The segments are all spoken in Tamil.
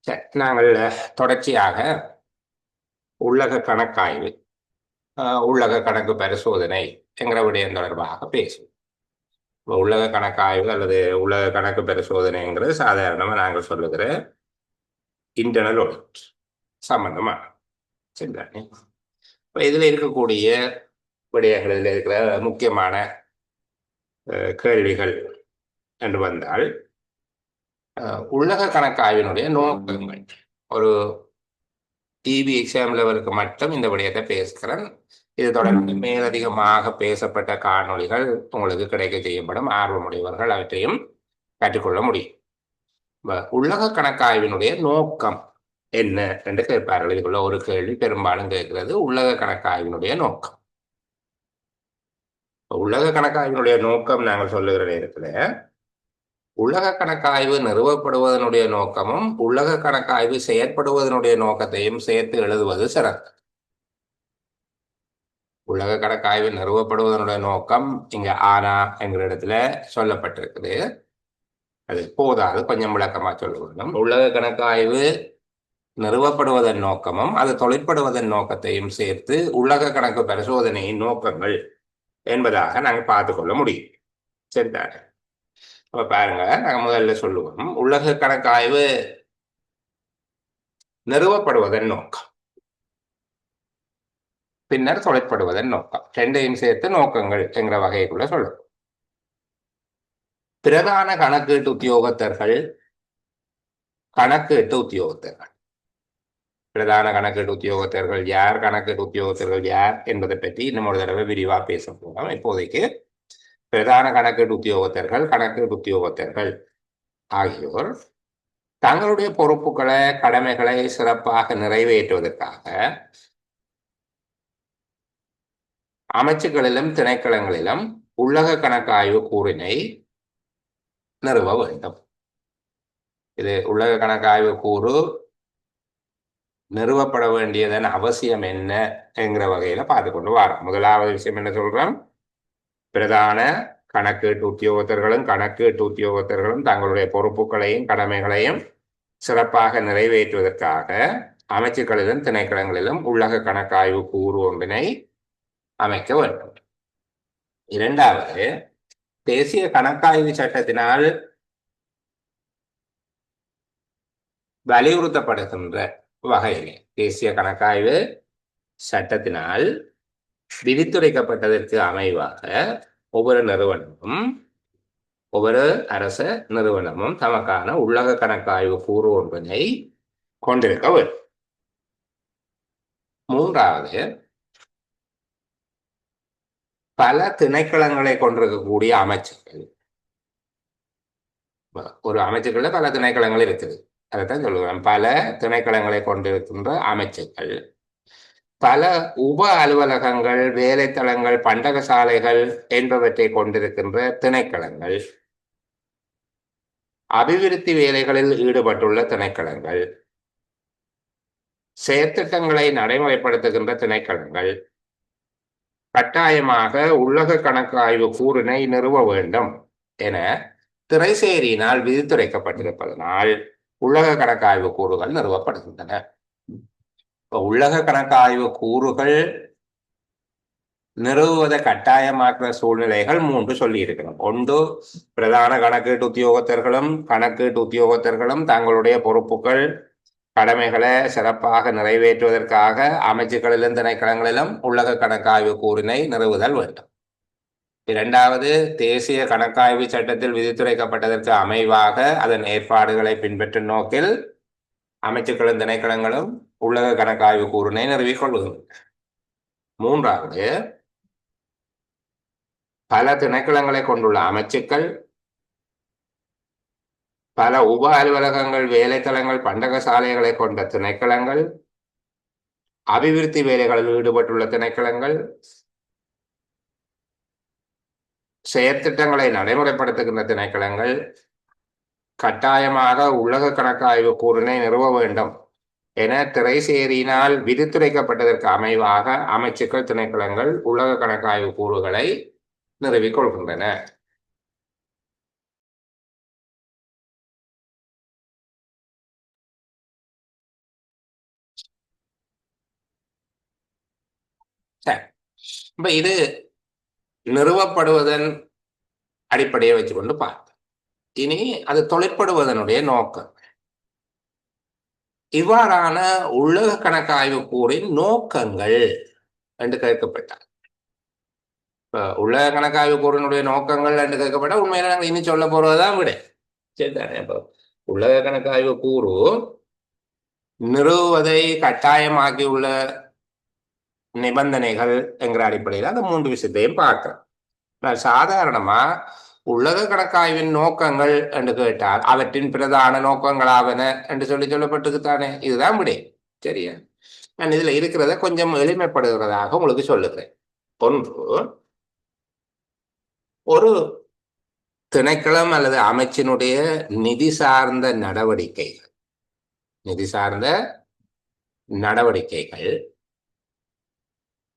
சரி, நாங்கள் தொடர்ச்சியாக உள்ளக கணக்காய்வு, உள்ளக கணக்கு பரிசோதனை என்கிற விடயம் தொடர்பாக பேசுவோம். இப்போ உள்ளக கணக்காய்வு அல்லது உள்ளக கணக்கு பரிசோதனைங்கிறது சாதாரணமாக நாங்கள் சொல்லுகிற இன்டர்னல் ஆடிட் சம்பந்தமா. சரிதானே? இப்போ இதில் இருக்கக்கூடிய விடயங்கள், இதில் இருக்கிற முக்கியமான கேள்விகள் என்று வந்தால், உள்ளக கணக்காய்வினுடைய நோக்கங்கள். ஒரு டிவி எக்ஸாம் லெவலுக்கு மட்டும் இந்த விடயத்தை பேசுகிறேன். இது தொடர்ந்து மேலதிகமாக பேசப்பட்ட காணொளிகள் உங்களுக்கு கிடைக்க செய்யப்படும். ஆர்வமுடையவர்கள் அவற்றையும் கற்றுக்கொள்ள முடியும். உள்ளக கணக்காய்வினுடைய நோக்கம் என்ன என்று கேட்பார்கள். இதுக்குள்ள ஒரு கேள்வி பெரும்பாலும் கேட்கிறது, உள்ளக கணக்காய்வினுடைய நோக்கம். உள்ளக கணக்காய்வினுடைய நோக்கம் நாங்கள் சொல்லுகிற நேரத்தில், உள்ளக கணக்காய்வு நிறுவப்படுவதனுடைய நோக்கமும் உள்ளக கணக்காய்வு செயற்படுவதனுடைய நோக்கத்தையும் சேர்த்து எழுதுவது சிறப்பு. உள்ளக கணக்காய்வு நிறுவப்படுவதனுடைய நோக்கம் இங்க ஆனா என்கிற இடத்துல சொல்லப்பட்டிருக்குது. அது போதாது, கொஞ்சம் விளக்கமா சொல்ல வேண்டும். உள்ளக கணக்காய்வு நிறுவப்படுவதன் நோக்கமும் அது தொழிற்படுவதன் நோக்கத்தையும் சேர்த்து உள்ளக கணக்கு பரிசோதனையின் நோக்கங்கள் என்பதாக நாங்கள் பார்த்து கொள்ள முடியும். சரிதானே? அப்ப பாருங்க, நாங்க முதல்ல சொல்லுவோம், உள்ளக கணக்காய்வு நிறுவப்படுவதன் நோக்கம், பின்னர் தொழிற்படுவதன் நோக்கம், ரெண்டையும் சேர்த்து நோக்கங்கள் என்கிற வகைக்குள்ள சொல்லுவோம். பிரதான கணக்கீட்டு உத்தியோகத்தர்கள், கணக்கீட்டு உத்தியோகத்தர்கள். பிரதான கணக்கீட்டு உத்தியோகத்தர்கள் யார், கணக்கீட்டு உத்தியோகத்தர்கள் யார் என்பதை பற்றி இன்னும் ஒரு தடவை விரிவா பேச போகிறோம். இப்போதைக்கு பிரதான கணக்கீட்டு உத்தியோகத்தர்கள், கணக்கீட்டு உத்தியோகத்தர்கள் ஆகியோர் தங்களுடைய பொறுப்புகளை, கடமைகளை சிறப்பாக நிறைவேற்றுவதற்காக அமைச்சுகளிலும் திணைக்களங்களிலும் உள்ளக கணக்காய்வு கூறினை நிறுவ வேண்டும். இது உள்ளக கணக்காய்வு கூறு நிறுவப்பட வேண்டியதன் அவசியம் என்ன என்கிற வகையில பார்த்து கொண்டு வரோம். முதலாவது விஷயம் என்ன சொல்றோம்? பிரதான கணக்கீட்டு உத்தியோகத்தர்களும் கணக்கீட்டு உத்தியோகத்தர்களும் தங்களுடைய பொறுப்புகளையும் கடமைகளையும் சிறப்பாக நிறைவேற்றுவதற்காக அமைச்சுக்களிலும் திணைக்களங்களிலும் உள்ளக கணக்காய்வு கூறு ஒன்றினை அமைக்க வேண்டும். இரண்டாவது, தேசிய கணக்காய்வு சட்டத்தினால் வலியுறுத்தப்படுகின்ற வகையிலே, தேசிய கணக்காய்வு சட்டத்தினால் விதித்துரைக்கப்பட்டதற்கு அமைவாக ஒவ்வொரு நிறுவனமும், ஒவ்வொரு அரச நிறுவனமும் தமக்கான உள்ளக கணக்காய்வு கூறு ஒன்றினை கொண்டிருக்க வேண்டும். மூன்றாவது, பல திணைக்களங்களை கொண்டிருக்கக்கூடிய அமைச்சுக்கள். ஒரு அமைச்சுக்கள்ல பல திணைக்களங்கள் இருக்குது, அதைத்தான் சொல்லுவேன். பல திணைக்களங்களை கொண்டிருக்கின்ற அமைச்சுக்கள், பல உப அலுவலகங்கள், வேலைத்தளங்கள், பண்டகசாலைகள் என்பவற்றை கொண்டிருக்கின்ற திணைக்களங்கள், அபிவிருத்தி வேலைகளில் ஈடுபட்டுள்ள திணைக்களங்கள், செயற்திட்டங்களை நடைமுறைப்படுத்துகின்ற திணைக்களங்கள் கட்டாயமாக உள்ளக கணக்கு ஆய்வு கூறினை நிறுவ வேண்டும் என திரைசேரியினால் விதித்துரைக்கப்பட்டிருப்பதனால் உள்ளக கணக்காய்வு கூறுகள் நிறுவப்படுகின்றன. உள்ளக கணக்காய்வு கூறுகள் நிறுவுவதை கட்டாயமாக்குற சூழ்நிலைகள் மூன்று சொல்லி இருக்கிறோம். ஒன்று, பிரதான கணக்கீட்டு உத்தியோகத்தர்களும் கணக்கீட்டு உத்தியோகத்தர்களும் தங்களுடைய பொறுப்புகள், கடமைகளை சிறப்பாக நிறைவேற்றுவதற்காக அமைச்சுக்களிலும் திணைக்களங்களிலும் உள்ளக கணக்காய்வு கூறினை நிறுவுதல் வேண்டும். இரண்டாவது, தேசிய கணக்காய்வு சட்டத்தில் விதித்துரைக்கப்பட்டதற்கு அமைவாக அதன் ஏற்பாடுகளை பின்பற்றும் நோக்கில் அமைச்சுக்களும் திணைக்களங்களும் உள்ளக கணக்காய்வு கூறினை நிறுவிக் கொள்கின்றன. மூன்றாவது, பல திணைக்களங்களை கொண்டுள்ள அமைச்சுக்கள், பல உப அலுவலகங்கள், வேலைத்தளங்கள், பண்டகசாலைகளை கொண்ட திணைக்களங்கள், அபிவிருத்தி வேலைகளில் ஈடுபட்டுள்ள திணைக்களங்கள், செயற்திட்டங்களை நடைமுறைப்படுத்துகின்ற திணைக்களங்கள் கட்டாயமாக உள்ளக கணக்காய்வு கூறினை நிறுவ வேண்டும் என திரைசேரியினால் விதித்துரைக்கப்பட்டதற்கு அமைவாக அமைச்சுக்கள், திணைக்களங்கள் உள்ளக கணக்காய்வு கூறுகளை நிறுவிக் கொள்கின்றன. சரி. இப்ப இது நிறுவப்படுவதன் அடிப்படையை வச்சுக்கொண்டு பார்த்தோம். இனி அது தொழிற்படுவதனுடைய நோக்கம். இவ்வாறான உலக கணக்காய்வு கூறின் நோக்கங்கள் என்று கேட்கப்பட்டார். இப்ப உலக கணக்காய்வு கூறினுடைய நோக்கங்கள் என்று கேட்கப்பட்ட உண்மையில நாங்கள் இனி சொல்ல போறதுதான் விட. சரிதானே? இப்போ உலக கணக்காய்வு கூறு நிறுவுவதை கட்டாயமாக்கியுள்ள நிபந்தனைகள் என்கிற அடிப்படையில் அந்த மூன்று விஷயத்தையும் பார்க்கிறோம். நான் சாதாரணமா உலக கணக்காய்வின் நோக்கங்கள் என்று கேட்டால் அவற்றின் பிரதான நோக்கங்களாவன என்று சொல்லப்பட்டிருக்குத்தானே. இதுதான் விடை. சரியா? நான் இதுல இருக்கிறத கொஞ்சம் எளிமைப்படுகிறதாக உங்களுக்கு சொல்லுகிறேன். ஒன்று, ஒரு திணைக்களம் அல்லது அமைச்சினுடைய நிதி சார்ந்த நடவடிக்கைகள்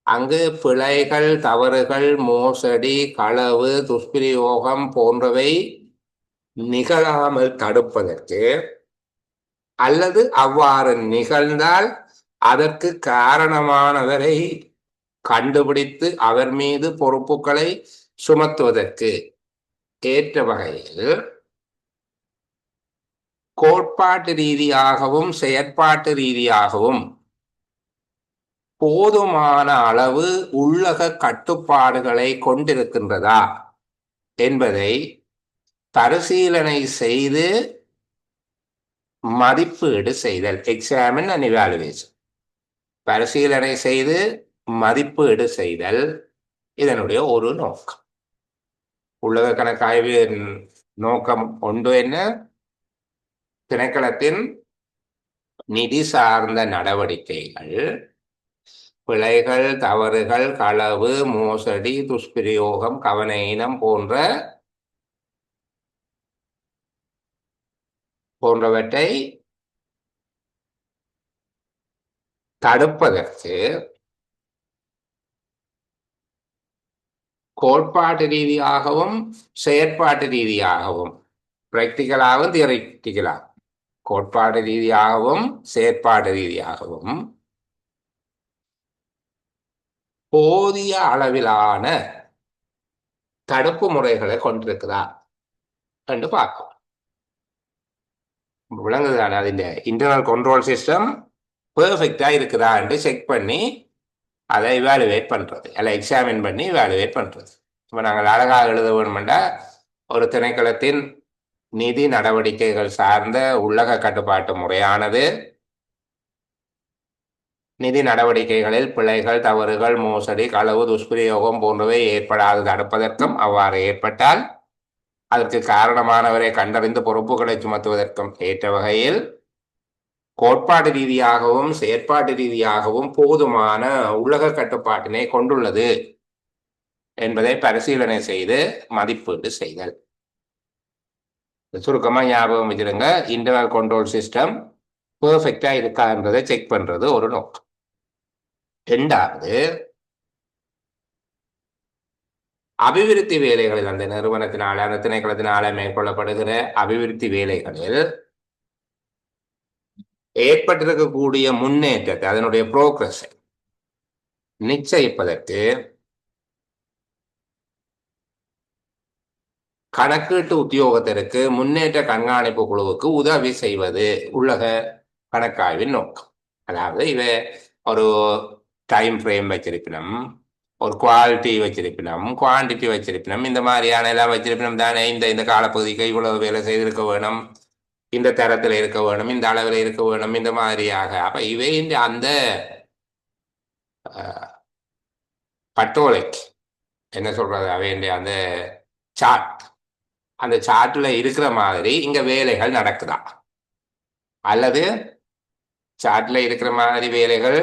அங்கு பிழைகள், தவறுகள், மோசடி, களவு, துஷ்பிரயோகம் போன்றவை நிகழாமல் தடுப்பதற்கு அல்லது அவ்வாறு நிகழ்ந்தால் அதற்கு காரணமானவரை கண்டுபிடித்து அவர் மீது பொறுப்புகளை சுமத்துவதற்கு ஏற்ற வகையில் கோட்பாட்டு ரீதியாகவும் செயற்பாட்டு ரீதியாகவும் போதுமான அளவு உள்ளக கட்டுப்பாடுகளை கொண்டிருக்கின்றதா என்பதை பரிசீலனை செய்து மதிப்பீடு செய்தல், எக்ஸாமின் அண்ட் இவாலுவேஷன். பரிசீலனை செய்து மதிப்பீடு செய்தல் இதனுடைய ஒரு நோக்கம். உலக கணக்காய்வின் நோக்கம் ஒன்று என்ன? திணைக்களத்தின் நிதி சார்ந்த நடவடிக்கைகள், பிழைகள், தவறுகள், களவு, மோசடி, துஷ்பிரயோகம், கவனஈனம் போன்றவற்றை தடுப்பதற்கு கோட்பாட்டு ரீதியாகவும் செயற்பாட்டு ரீதியாகவும், பிராக்டிக்கலாகவும் தியரிட்டிக்கலாகவும், கோட்பாடு ரீதியாகவும் செயற்பாடு ரீதியாகவும் போதிய அளவிலான தடுப்பு முறைகளை கொண்டிருக்குதா என்று பார்க்கும். விளங்குதான? அதில் இன்டர்னல் கண்ட்ரோல் சிஸ்டம் பெர்ஃபெக்டா இருக்குதா என்று செக் பண்ணி அதை இவாலுவேட் பண்றது, அல்ல எக்ஸாமின் பண்ணி இவாலுவேட் பண்றது. இப்போ நாங்கள் அழகாக எழுத வேணுமெண்டா ஒரு திணைக்களத்தின் நிதி நடவடிக்கைகள் சார்ந்த உள்ளக கட்டுப்பாட்டு முறையானது நிதி நடவடிக்கைகளில் பிழைகள், தவறுகள், மோசடி, களவு, துஷ்பிரயோகம் போன்றவை ஏற்படாது தடுப்பதற்கும், அவ்வாறு ஏற்பட்டால் அதற்கு காரணமானவரை கண்டறிந்து பொறுப்புகளை சுமத்துவதற்கும் ஏற்ற வகையில் கோட்பாடு ரீதியாகவும் செயற்பாட்டு ரீதியாகவும் போதுமான உலக கட்டுப்பாட்டினை கொண்டுள்ளது என்பதை பரிசீலனை செய்து மதிப்பீடு செய்தல். சுருக்கமா ஞாபகம் வச்சிருங்க, இன்டர்னல் கண்ட்ரோல் சிஸ்டம் பெர்ஃபெக்டா இருக்கான்றதை செக் பண்றது ஒரு நோக்கம். இரண்டாவது, அபிவிருத்தி வேலைகளில் அந்த நிறுவனத்தினால அந்த திணைக்களத்தினால மேற்கொள்ளப்படுகிற அபிவிருத்தி வேலைகளில் ஏற்பட்டிருக்கக்கூடிய முன்னேற்றத்தை, அதனுடைய புரோக்ரஸ் நிச்சயிப்பதற்கு கணக்கீட்டு உத்தியோகத்திற்கு முன்னேற்ற கண்காணிப்பு குழுவுக்கு உதவி செய்வது உள்ளக கணக்காய்வின் நோக்கம். அதாவது இவை ஒரு டைம் ஃப்ரேம் வச்சிருப்பினும், ஒரு குவாலிட்டி வச்சிருப்பினும், குவான்டிட்டி வச்சிருப்பினும், இந்த மாதிரியான எல்லாம் வச்சிருப்பினும் தானே. இந்த காலப்பகுதிக்கு இவ்வளவு வேலை செய்திருக்க வேணும், இந்த தரத்தில் இருக்க வேணும், இந்த அளவில் இருக்க வேணும், இந்த மாதிரியாக. அப்ப இவை அந்த பட்டோலைக்கு என்ன சொல்றது, அவை அந்த சார்ட், அந்த சார்ட்ல இருக்கிற மாதிரி இங்க வேலைகள் நடக்குதா, அல்லது சார்ட்ல இருக்கிற மாதிரி வேலைகள்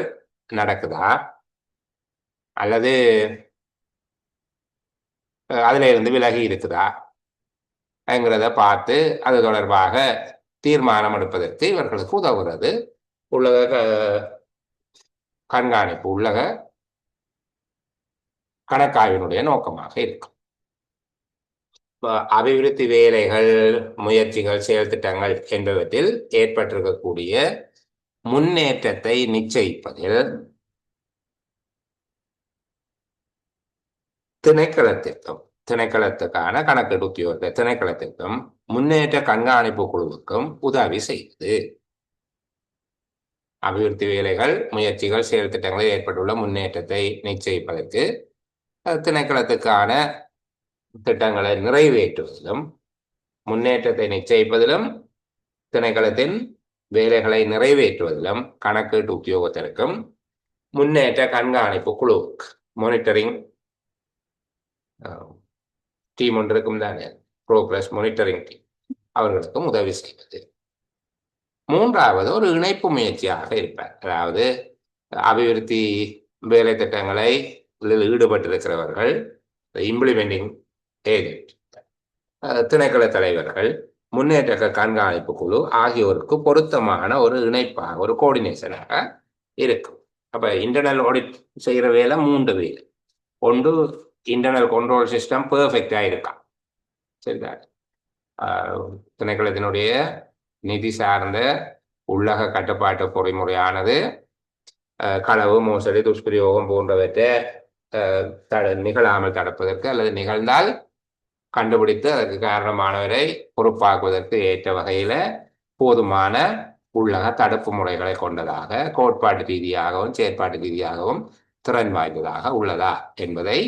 நடக்குதா, அல்லது அதுல இருந்து விலகி இருக்குதா என்கிறத பார்த்து அது தொடர்பாக தீர்மானம் எடுப்பதற்கு இவர்களுக்கு உதவுகிறது உள்ளக கண்காணிப்பு, உள்ளக கணக்காய்வினுடைய நோக்கமாக இருக்கும். அபிவிருத்தி வேலைகள், முயற்சிகள், செயல் திட்டங்கள் என்பவற்றில் ஏற்பட்டிருக்கக்கூடிய முன்னேற்றத்தை நிச்சயிப்பதில் திணைக்களத்திற்கும் திணைக்களத்துக்கான கணக்கெடு உத்தியோக திணைக்களத்திற்கும் முன்னேற்ற கண்காணிப்பு குழுவுக்கும் உதவி செய்து அபிவிருத்தி வேலைகள் முயற்சிகள் செயல் திட்டங்களில் ஏற்பட்டுள்ள முன்னேற்றத்தை நிச்சயிப்பதற்கு திணைக்களத்துக்கான திட்டங்களை நிறைவேற்றுவதிலும் முன்னேற்றத்தை நிச்சயிப்பதிலும் திணைக்களத்தின் வேலைகளை நிறைவேற்றுவதிலும் கணக்கீட்டு உத்தியோகத்திற்கும் முன்னேற்ற கண்காணிப்பு குழுவுக்கு மானிட்டரிங் டீம் ஒன்று இருக்கும் தானே, ப்ரோக்ரஸ் மானிட்டரிங் டீம், அவர்களுக்கும் உதவி செய்வது. மூன்றாவது ஒரு இணைப்பு முயற்சியாக இருப்பார். அதாவது அபிவிருத்தி வேலை திட்டங்களை ஈடுபட்டிருக்கிறவர்கள், இம்ப்ளிமெண்டிங் ஏஜென்ட், திணைக்கள தலைவர்கள், முன்னேற்ற கண்காணிப்பு குழு ஆகியோருக்கு பொருத்தமான ஒரு இணைப்பாக ஒரு கோஆர்டினேஷனாக இருக்கும். அப்ப இன்டர்னல் ஆடிட் செய்யற வேலை 3 வேலை. ஒன்று இன்டர்னல் கண்ட்ரோல் சிஸ்டம் பெர்ஃபெக்டா இருக்கா, சரிதான். திணைக்களத்தினுடைய நிதி சார்ந்த உள்ளக கட்டுப்பாட்டு பொறிமுறையானது களவு, மோசடி, துஷ்பிரயோகம் போன்றவற்றை நிகழாமல் தடுப்பதற்கு அல்லது நிகழ்ந்தால் கண்டுபிடித்து அதற்கு காரணமானவரை பொறுப்பாக்குவதற்கு ஏற்ற வகையில போதுமான உள்ளக தடுப்பு முறைகளை கொண்டதாக கோட்பாட்டு ரீதியாகவும் செயற்பாட்டு ரீதியாகவும் திறன் வாய்ந்ததாக உள்ளதா என்பதை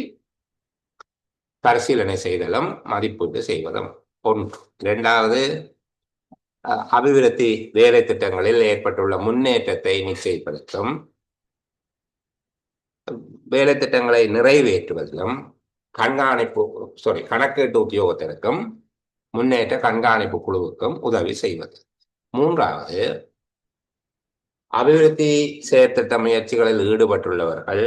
பரிசீலனை செய்தலும் மதிப்பீட்டு செய்வதும் ஒன்று. இரண்டாவது, அபிவிருத்தி வேலை திட்டங்களில் ஏற்பட்டுள்ள முன்னேற்றத்தை நிச்சயிப்பதற்கும் வேலை திட்டங்களை நிறைவேற்றுவதிலும் கணக்கீட்டு உத்தியோகத்திற்கும் முன்னேற்ற கண்காணிப்பு குழுவுக்கும் உதவி செய்வது. மூன்றாவது, அபிவிருத்தி செயற்திட்ட முயற்சிகளில் ஈடுபட்டுள்ளவர்கள்,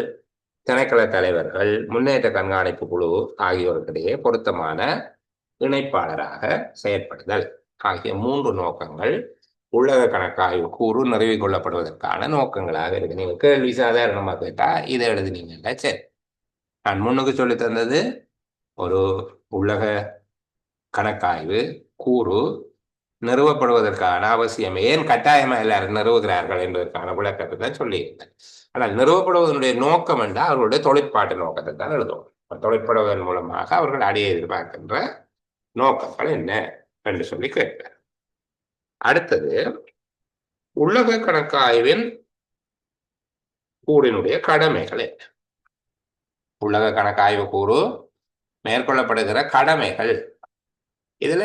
திணைக்கள தலைவர்கள், முன்னேற்ற கண்காணிப்பு குழு ஆகியோருக்கிடையே பொருத்தமான இணைப்பாளராக செயற்படுதல் ஆகிய 3 நோக்கங்கள் உள்ளக கணக்காய்வு கூறு நிறுவிக் கொள்ளப்படுவதற்கான நோக்கங்களாக இருக்கு. நீங்க கேள்வி சாதாரணமா கேட்டா இதை எழுதினீங்கல்ல, சரி. நான் முன்னுக்கு சொல்லி தந்தது ஒரு உள்ளக கணக்காய்வு கூறு நிறுவப்படுவதற்கான அவசியம், ஏன் கட்டாயமா எல்லாரும் நிறுவுகிறார்கள் என்பதற்கான விளக்கத்தை தான் சொல்லியிருந்தேன். ஆனால் நிறுவப்படுவதனுடைய நோக்கம் என்றால் அவர்களுடைய தொழிற்பாட்டு நோக்கத்தை தான் எழுதுவோம். தொழிற்படுவதன் மூலமாக அவர்கள் அடைய எதிர்பார்க்கின்ற நோக்கங்கள் என்ன என்று சொல்லி கேட்பார். அடுத்தது, உள்ளக கணக்காய்வின் கூறினுடைய கடமைகள் என்ன? உள்ளக கணக்காய்வு கூறு மேற்கொள்ளப்படுகிற கடமைகள், இதுல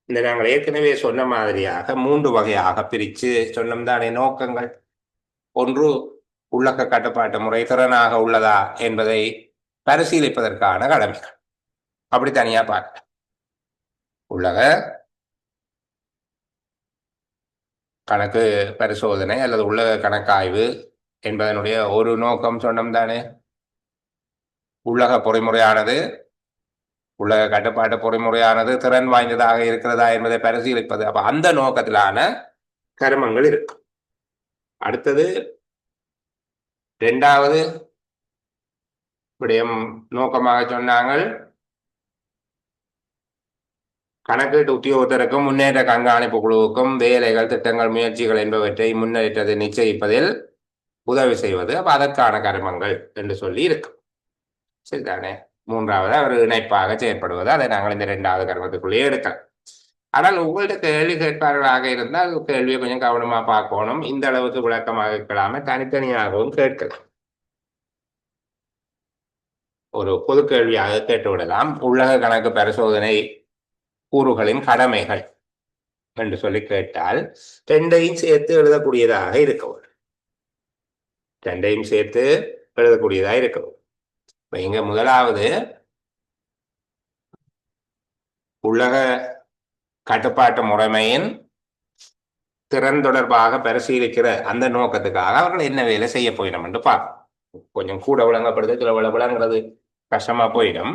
இந்த நாங்கள் ஏற்கனவே சொன்ன மாதிரியாக 3 வகையாக பிரித்து சொன்னோம் தானே நோக்கங்கள். ஒன்று, உள்ளக கட்டுப்பாட்டு முறை திறனாக உள்ளதா என்பதை பரிசீலிப்பதற்கான கடமைகள். அப்படி தனியா பார்க்க உள்ளக கணக்கு பரிசோதனை அல்லது உள்ளக கணக்காய்வு என்பதனுடைய ஒரு நோக்கம் சொன்னோம் தானே, உள்ளக பொறிமுறையானது, உள்ளக கட்டுப்பாட்டு பொறிமுறையானது திறன் வாய்ந்ததாக இருக்கிறதா என்பதை பரிசீலிப்பது. அப்ப அந்த நோக்கத்திலான கருமங்கள் இருக்கு. அடுத்தது, 2வது விடயம் நோக்கமாக சொன்னாங்கள், கணக்கீட்டு உத்தியோகத்திற்கும் முன்னேற்ற கண்காணிப்பு குழுவுக்கும் வேலைகள், திட்டங்கள், முயற்சிகள் என்பவற்றை முன்னேற்றத்தை நிச்சயிப்பதில் உதவி செய்வது. அப்ப அதற்கான கருமங்கள் என்று சொல்லி இருக்கு, சரிதானே. 3வது அவர் இணைப்பாக செயற்படுவது. அதை நாங்கள் இந்த 2வது கருமத்துக்குள்ளேயே எடுக்கலாம். ஆனால் உங்கள்ட்ட கேள்வி கேட்பார்களாக இருந்தால் கேள்வியை கொஞ்சம் கவனமா பார்க்கணும். இந்த அளவுக்கு விளக்கமாக இருக்கலாம தனித்தனியாகவும் கேட்கலாம். ஒரு பொது கேள்வியாக கேட்டுவிடலாம், உள்ளக கணக்கு பரிசோதனை கூறுகளின் கடமைகள் என்று சொல்லி கேட்டால் 2ஐயும் சேர்த்து எழுதக்கூடியதாக இருக்கவும், 2ஐயும் சேர்த்து எழுதக்கூடியதாக இருக்கவும். இங்க முதலாவது, உள்ளக கட்டுப்பாட்டு முறைமையின் திறன் தொடர்பாக பரிசீலிக்கிற அந்த நோக்கத்துக்காக அவர்கள் என்ன வேலை செய்ய போயிடும் என்று பார்ப்போம். கொஞ்சம் கூட விளங்கப்படுது, சில விளங்குறது கஷ்டமா போயிடும்.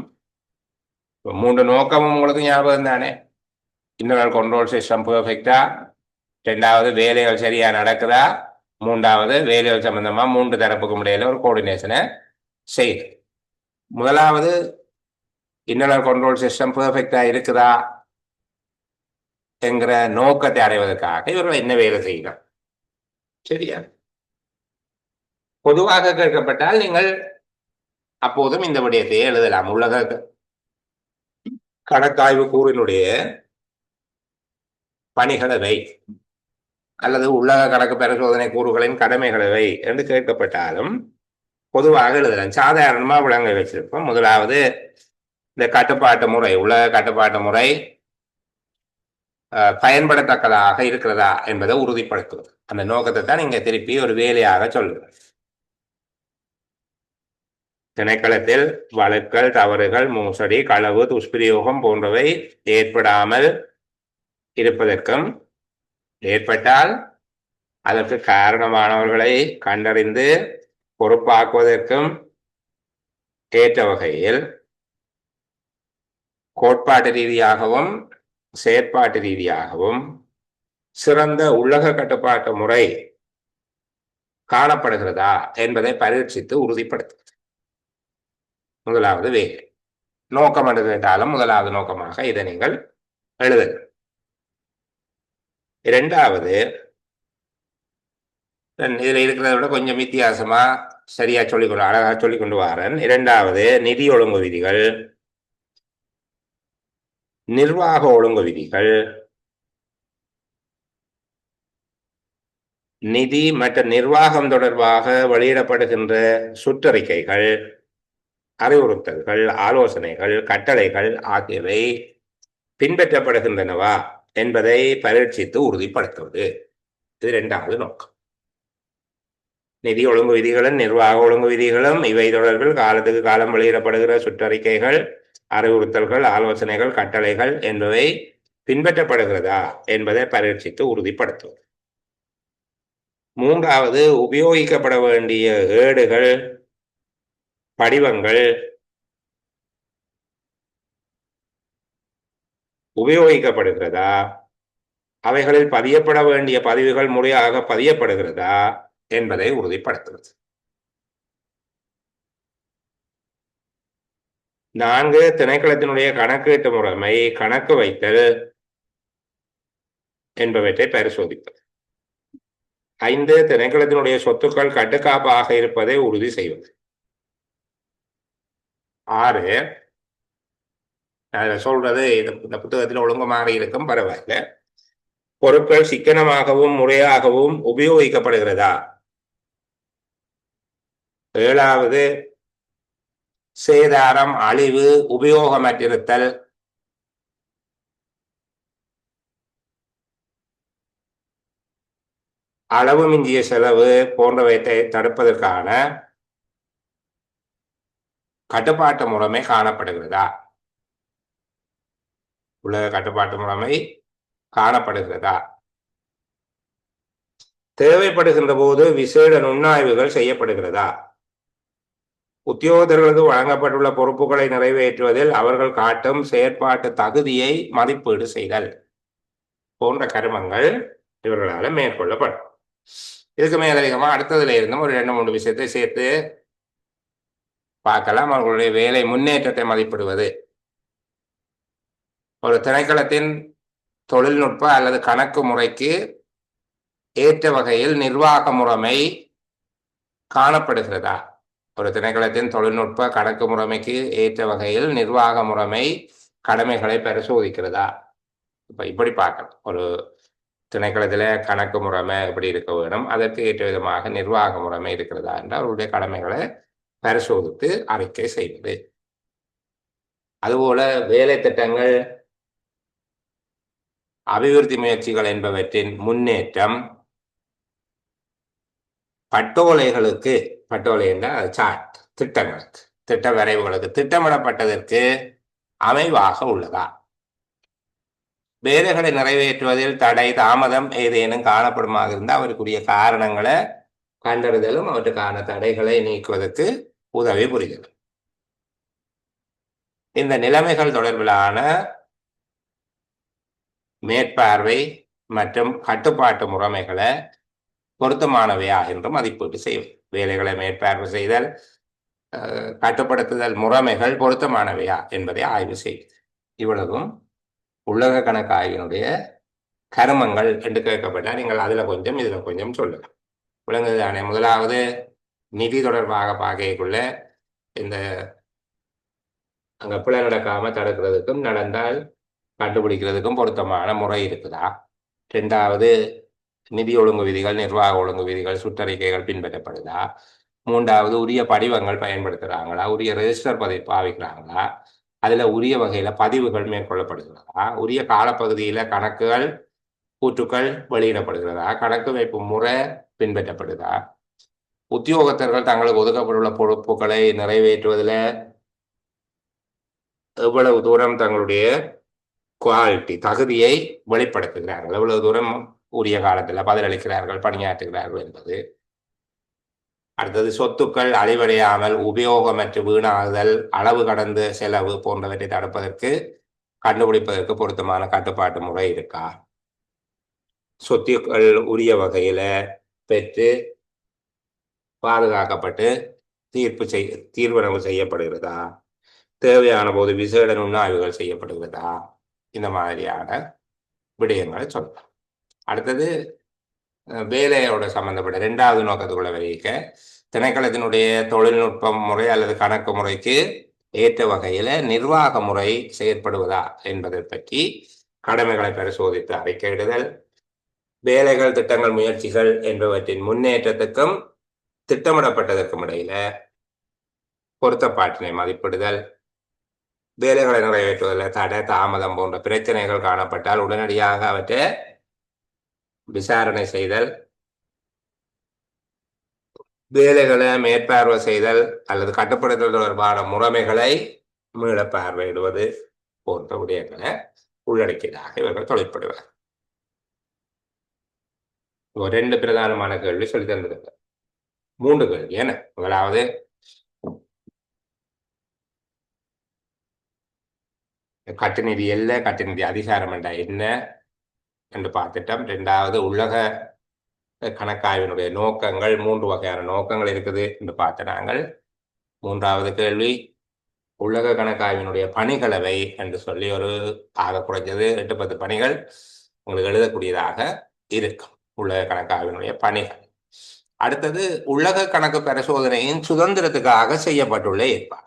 3 நோக்கமும் உங்களுக்கு ஞாபகம் தானே. இன்டர்னல் கண்ட்ரோல் சிஸ்டம் பெர்ஃபெக்டா, 2வது வேலைகள் சரியா நடக்குதா, 3வது வேலைகள் சம்பந்தமா 3 தரப்புக்கும் இடையில ஒரு கோஆர்டினேஷனை செய்யுது. முதலாவது, இன்டர்னல் கண்ட்ரோல் சிஸ்டம் பெர்ஃபெக்டா இருக்குதா என்கிற நோக்கத்தை அடைவதற்காக இவர்கள் என்ன வேலை செய்யணும், சரியா? பொதுவாக கேட்கப்பட்டால் நீங்கள் அப்போதும் இந்த விடயத்தையே எழுதலாம். உலக கணக்காய்வு கூறினுடைய பணிகளவை அல்லது உள்ளக கணக்கு பரிசோதனை கூறுகளின் கடமைகளவை என்று கேட்கப்பட்டாலும் பொதுவாக எழுதலாம். சாதாரணமா விளங்க வச்சிருப்போம். முதலாவது இந்த கட்டுப்பாட்டு முறை, உலக கட்டுப்பாட்டு முறை பயன்படத்தக்கதாக இருக்கிறதா என்பதை உறுதிப்படுத்துவது. அந்த நோக்கத்தை தான் இங்க திருப்பி ஒரு வேலையாக சொல்லுங்கள். திணைக்களத்தில் வழக்கல், தவறுகள், மோசடி, களவு, துஷ்பிரயோகம் போன்றவை ஏற்படாமல் இருப்பதற்கும், ஏற்பட்டால் அதற்கு காரணமானவர்களை கண்டறிந்து பொறுப்பாக்குவதற்கும் ஏற்ற வகையில் கோட்பாட்டு ரீதியாகவும் செயற்பாட்டு ரீதியாகவும் சிறந்த உள்ளக கட்டுப்பாட்டு முறை காணப்படுகிறதா என்பதை பரீட்சித்து உறுதிப்படுத்துவது முதலாவது வேலை. நோக்கம் என்று கேட்டாலும் முதலாவது நோக்கமாக இதை நீங்கள் எழுதுங்கள். இரண்டாவது, இதுல இருக்கிறத விட கொஞ்சம் வித்தியாசமா சரியா சொல்லிக்கொண்டு அழகா சொல்லிக் கொண்டு வாரன். இரண்டாவது, நிதி ஒழுங்கு விதிகள், நிர்வாக ஒழுங்கு விதிகள், நிதி மற்றும் நிர்வாகம் தொடர்பாக வெளியிடப்படுகின்ற சுற்றறிக்கைகள், அறிவுறுத்தல்கள், ஆலோசனைகள், கட்டளைகள் ஆகியவை பின்பற்றப்படுகின்றனவா என்பதை பரீட்சித்து உறுதிப்படுத்துவது. இது இரண்டாவது நோக்கம். நிதி ஒழுங்கு விதிகளும் நிர்வாக ஒழுங்கு விதிகளும் இவை தொடர்பில் காலத்துக்கு காலம் வெளியிடப்படுகிற சுற்றறிக்கைகள், அறிவுறுத்தல்கள், ஆலோசனைகள், கட்டளைகள் என்பவை பின்பற்றப்படுகிறதா என்பதை பரீட்சித்து உறுதிப்படுத்துவது. மூன்றாவது, உபயோகிக்கப்பட வேண்டிய ஏடுகள், படிவங்கள் உபயோகிக்கப்படுகிறதா, அவைகளில் பதியப்பட வேண்டிய பதிவுகள் முறையாக பதியப்படுகிறதா என்பதை உறுதிப்படுத்துவது. 4, திணைக்களத்தினுடைய கணக்கீட்டு முறைமை, கணக்கு வைத்தல் என்பவற்றை பரிசோதிப்பது. 5, திணைக்களத்தினுடைய சொத்துக்கள் கட்டுக்காப்பாக இருப்பதை உறுதி செய்வது. 6, நான் சொல்றது இந்த புத்தகத்தில் ஒழுங்கமாக இருக்கும், பரவாயில்ல. பொருட்கள் சிக்கனமாகவும் முறையாகவும் உபயோகிக்கப்படுகிறதா. 7வது, சேதாரம், அழிவு, உபயோகமற்றிருத்தல், அளவு மிஞ்சிய செலவு போன்றவற்றை தடுப்பதற்கான கட்டுப்பாட்டு முறைமை காணப்படுகிறதா. உலக கட்டுப்பாட்டு முறைமை காணப்படுகிறதா. தேவைப்படுகின்ற போது விசேட நுண்ணாய்வுகள் செய்யப்படுகிறதா. உத்தியோகத்தர்களுக்கு வழங்கப்பட்டுள்ள பொறுப்புகளை நிறைவேற்றுவதில் அவர்கள் காட்டும் செயற்பாட்டு தகுதியை மதிப்பீடு செய்தல் போன்ற கருமங்கள் இவர்களால் மேற்கொள்ளப்படும். இதுக்கு மேலதிகமாக அடுத்ததுல இருந்தும் ஒரு 2-3 விஷயத்தை சேர்த்து பார்க்கலாம். அவர்களுடைய வேலை முன்னேற்றத்தை மதிப்பிடுவது, ஒரு திணைக்களத்தின் தொழில்நுட்ப அல்லது கணக்கு முறைக்கு ஏற்ற வகையில் நிர்வாக முறைமை காணப்படுகிறதா. ஒரு திணைக்களத்தின் தொழில்நுட்ப கணக்கு முறைமைக்கு ஏற்ற வகையில் நிர்வாக முறைமை கடமைகளை பரிசோதிக்கிறதா. இப்ப இப்படி பார்க்கலாம். ஒரு திணைக்களத்துல கணக்கு முறைமை எப்படி இருக்க வேணும், அதற்கு ஏற்ற விதமாக நிர்வாக முறைமை இருக்கிறதா என்றால் அவருடைய கடமைகளை பரிசோதித்து அறிக்கை செய்வது. அதுபோல வேலை திட்டங்கள், அபிவிருத்தி முயற்சிகள் என்பவற்றின் முன்னேற்றம், பட்டோலைகளுக்கு, பட்டோலை என்றால் சார்ட், திட்டங்களுக்கு, திட்ட வரைவுகளுக்கு திட்டமிடப்பட்டதற்கு அமைவாக உள்ளதா. வேலைகளை நிறைவேற்றுவதில் தடை, தாமதம் ஏதேனும் காணப்படுமாக இருந்தால் அவருக்குரிய காரணங்களை கண்டறிதலும் அவற்றுக்கான தடைகளை நீக்குவதற்கு உதவி புரிகிறது. இந்த நிலைமைகள் தொடர்பிலான மேற்பார்வை மற்றும் கட்டுப்பாட்டு முறைமைகளை பொருத்தமானவையா என்று மதிப்பீட்டு செய்வது. வேலைகளை மேற்பார்வை செய்தல், கட்டுப்படுத்துதல் முறைமைகள் பொருத்தமானவையா என்பதை ஆய்வு செய்வது. இவ்வளவும் உலக கணக்கு ஆய்வினுடைய கருமங்கள் என்று கேட்கப்பட்டால் நீங்கள் அதுல கொஞ்சம் இதுல கொஞ்சம் சொல்லலாம். விளங்குது தானே. முதலாவது, நிதி தொடர்பாக பார்க்கக்குள்ள இந்த அங்க பிழை நடக்காம தடுக்கிறதுக்கும் நடந்தால் கண்டுபிடிக்கிறதுக்கும் பொருத்தமான முறை இருக்குதா? ரெண்டாவது, நிதி ஒழுங்கு விதிகள், நிர்வாக ஒழுங்கு விதிகள், சுற்றறிக்கைகள் பின்பற்றப்படுதா? மூன்றாவது, உரிய படிவங்கள் பயன்படுத்துகிறாங்களா? உரிய ரெஜிஸ்டர் பாவிக்கிறாங்களா? அதுல உரிய வகையில பதிவுகள் மேற்கொள்ளப்படுகிறதா? உரிய காலப்பகுதியில கணக்குகள் கூற்றுக்கள் வெளியிடப்படுகிறதா? கணக்கு வைப்பு முறை பின்பற்றப்படுதா? உத்தியோகத்தர்கள் தங்களுக்கு ஒதுக்கப்பட்டுள்ள பொறுப்புகளை நிறைவேற்றுவதில் எவ்வளவு தூரம் தங்களுடைய குவாலிட்டி தகுதியை வெளிப்படுத்துகிறார்கள், எவ்வளவு தூரம் உரிய காலத்தில் பதிலளிக்கிறார்கள், பணியாற்றுகிறார்கள் என்பது. அடுத்தது, சொத்துக்கள் அழிவடையாமல் உபயோகமற்று வீணாகுதல், அளவு கடந்து செலவு போன்றவற்றை தடுப்பதற்கு கண்டுபிடிப்பதற்கு பொருத்தமான கட்டுப்பாட்டு முறை இருக்கா? சொத்துக்கள் உரிய வகையில பெற்று பாதுகாக்கப்பட்டு தீர்வனவு செய்யப்படுகிறதா? தேவையான போது விசேட நுண்ணாய்வுகள் செய்யப்படுகிறதா? இந்த மாதிரியான விடயங்களை சொல்லலாம். அடுத்தது, வேலையோட சம்பந்தப்பட்ட இரண்டாவது நோக்கத்துக்குள்ள வரைக்க திணைக்களத்தினுடைய தொழில்நுட்பம் முறை அல்லது கணக்கு முறைக்கு ஏற்ற வகையில நிர்வாக முறை செயற்படுவதா என்பதை பற்றி கடமைகளை பரிசோதித்து அறிக்கையிடுதல், வேலைகள், திட்டங்கள், முயற்சிகள் என்பவற்றின் முன்னேற்றத்துக்கும் திட்டமிடப்பட்டதற்கும் இடையில பொருத்தப்பாட்டினை மதிப்பிடுதல், வேலைகளை நிறைவேற்றுவதில் தடை தாமதம் போன்ற பிரச்சனைகள் காணப்பட்டால் உடனடியாக அவற்றை விசாரணை செய்தல், வேலைகளை மேற்பார்வை செய்தல் அல்லது கட்டுப்படுத்தல் தொடர்பான முறைமைகளை மீள பார்வையிடுவது போன்ற விடயங்களை உள்ளடக்கியதாக இவர்கள் தொழிற்படுவார். ரெண்டு பிரதானமான கேள்வி சொல்லி தந்திருக்க, மூன்று கேள்வி என்ன? முதலாவது, கட்டுநிதி எல்லை, கட்டுநிதி அதிகாரம் என்ற என்ன என்று பார்த்துட்டோம். ரெண்டாவது, உலக கணக்காய்வினுடைய நோக்கங்கள், மூன்று வகையான நோக்கங்கள் இருக்குது என்று பார்த்த நாங்கள். மூன்றாவது கேள்வி, உலக கணக்காய்வினுடைய பணிகளவை என்று சொல்லி ஒரு ஆக குறைஞ்சது 8-10 பணிகள் உங்களுக்கு எழுதக்கூடியதாக இருக்கும், உலக கணக்காய்வினுடைய பணிகள். அடுத்தது, உலக கணக்கு பரிசோதனையின் சுதந்திரத்துக்காக செய்யப்பட்டுள்ள ஏற்பாடு.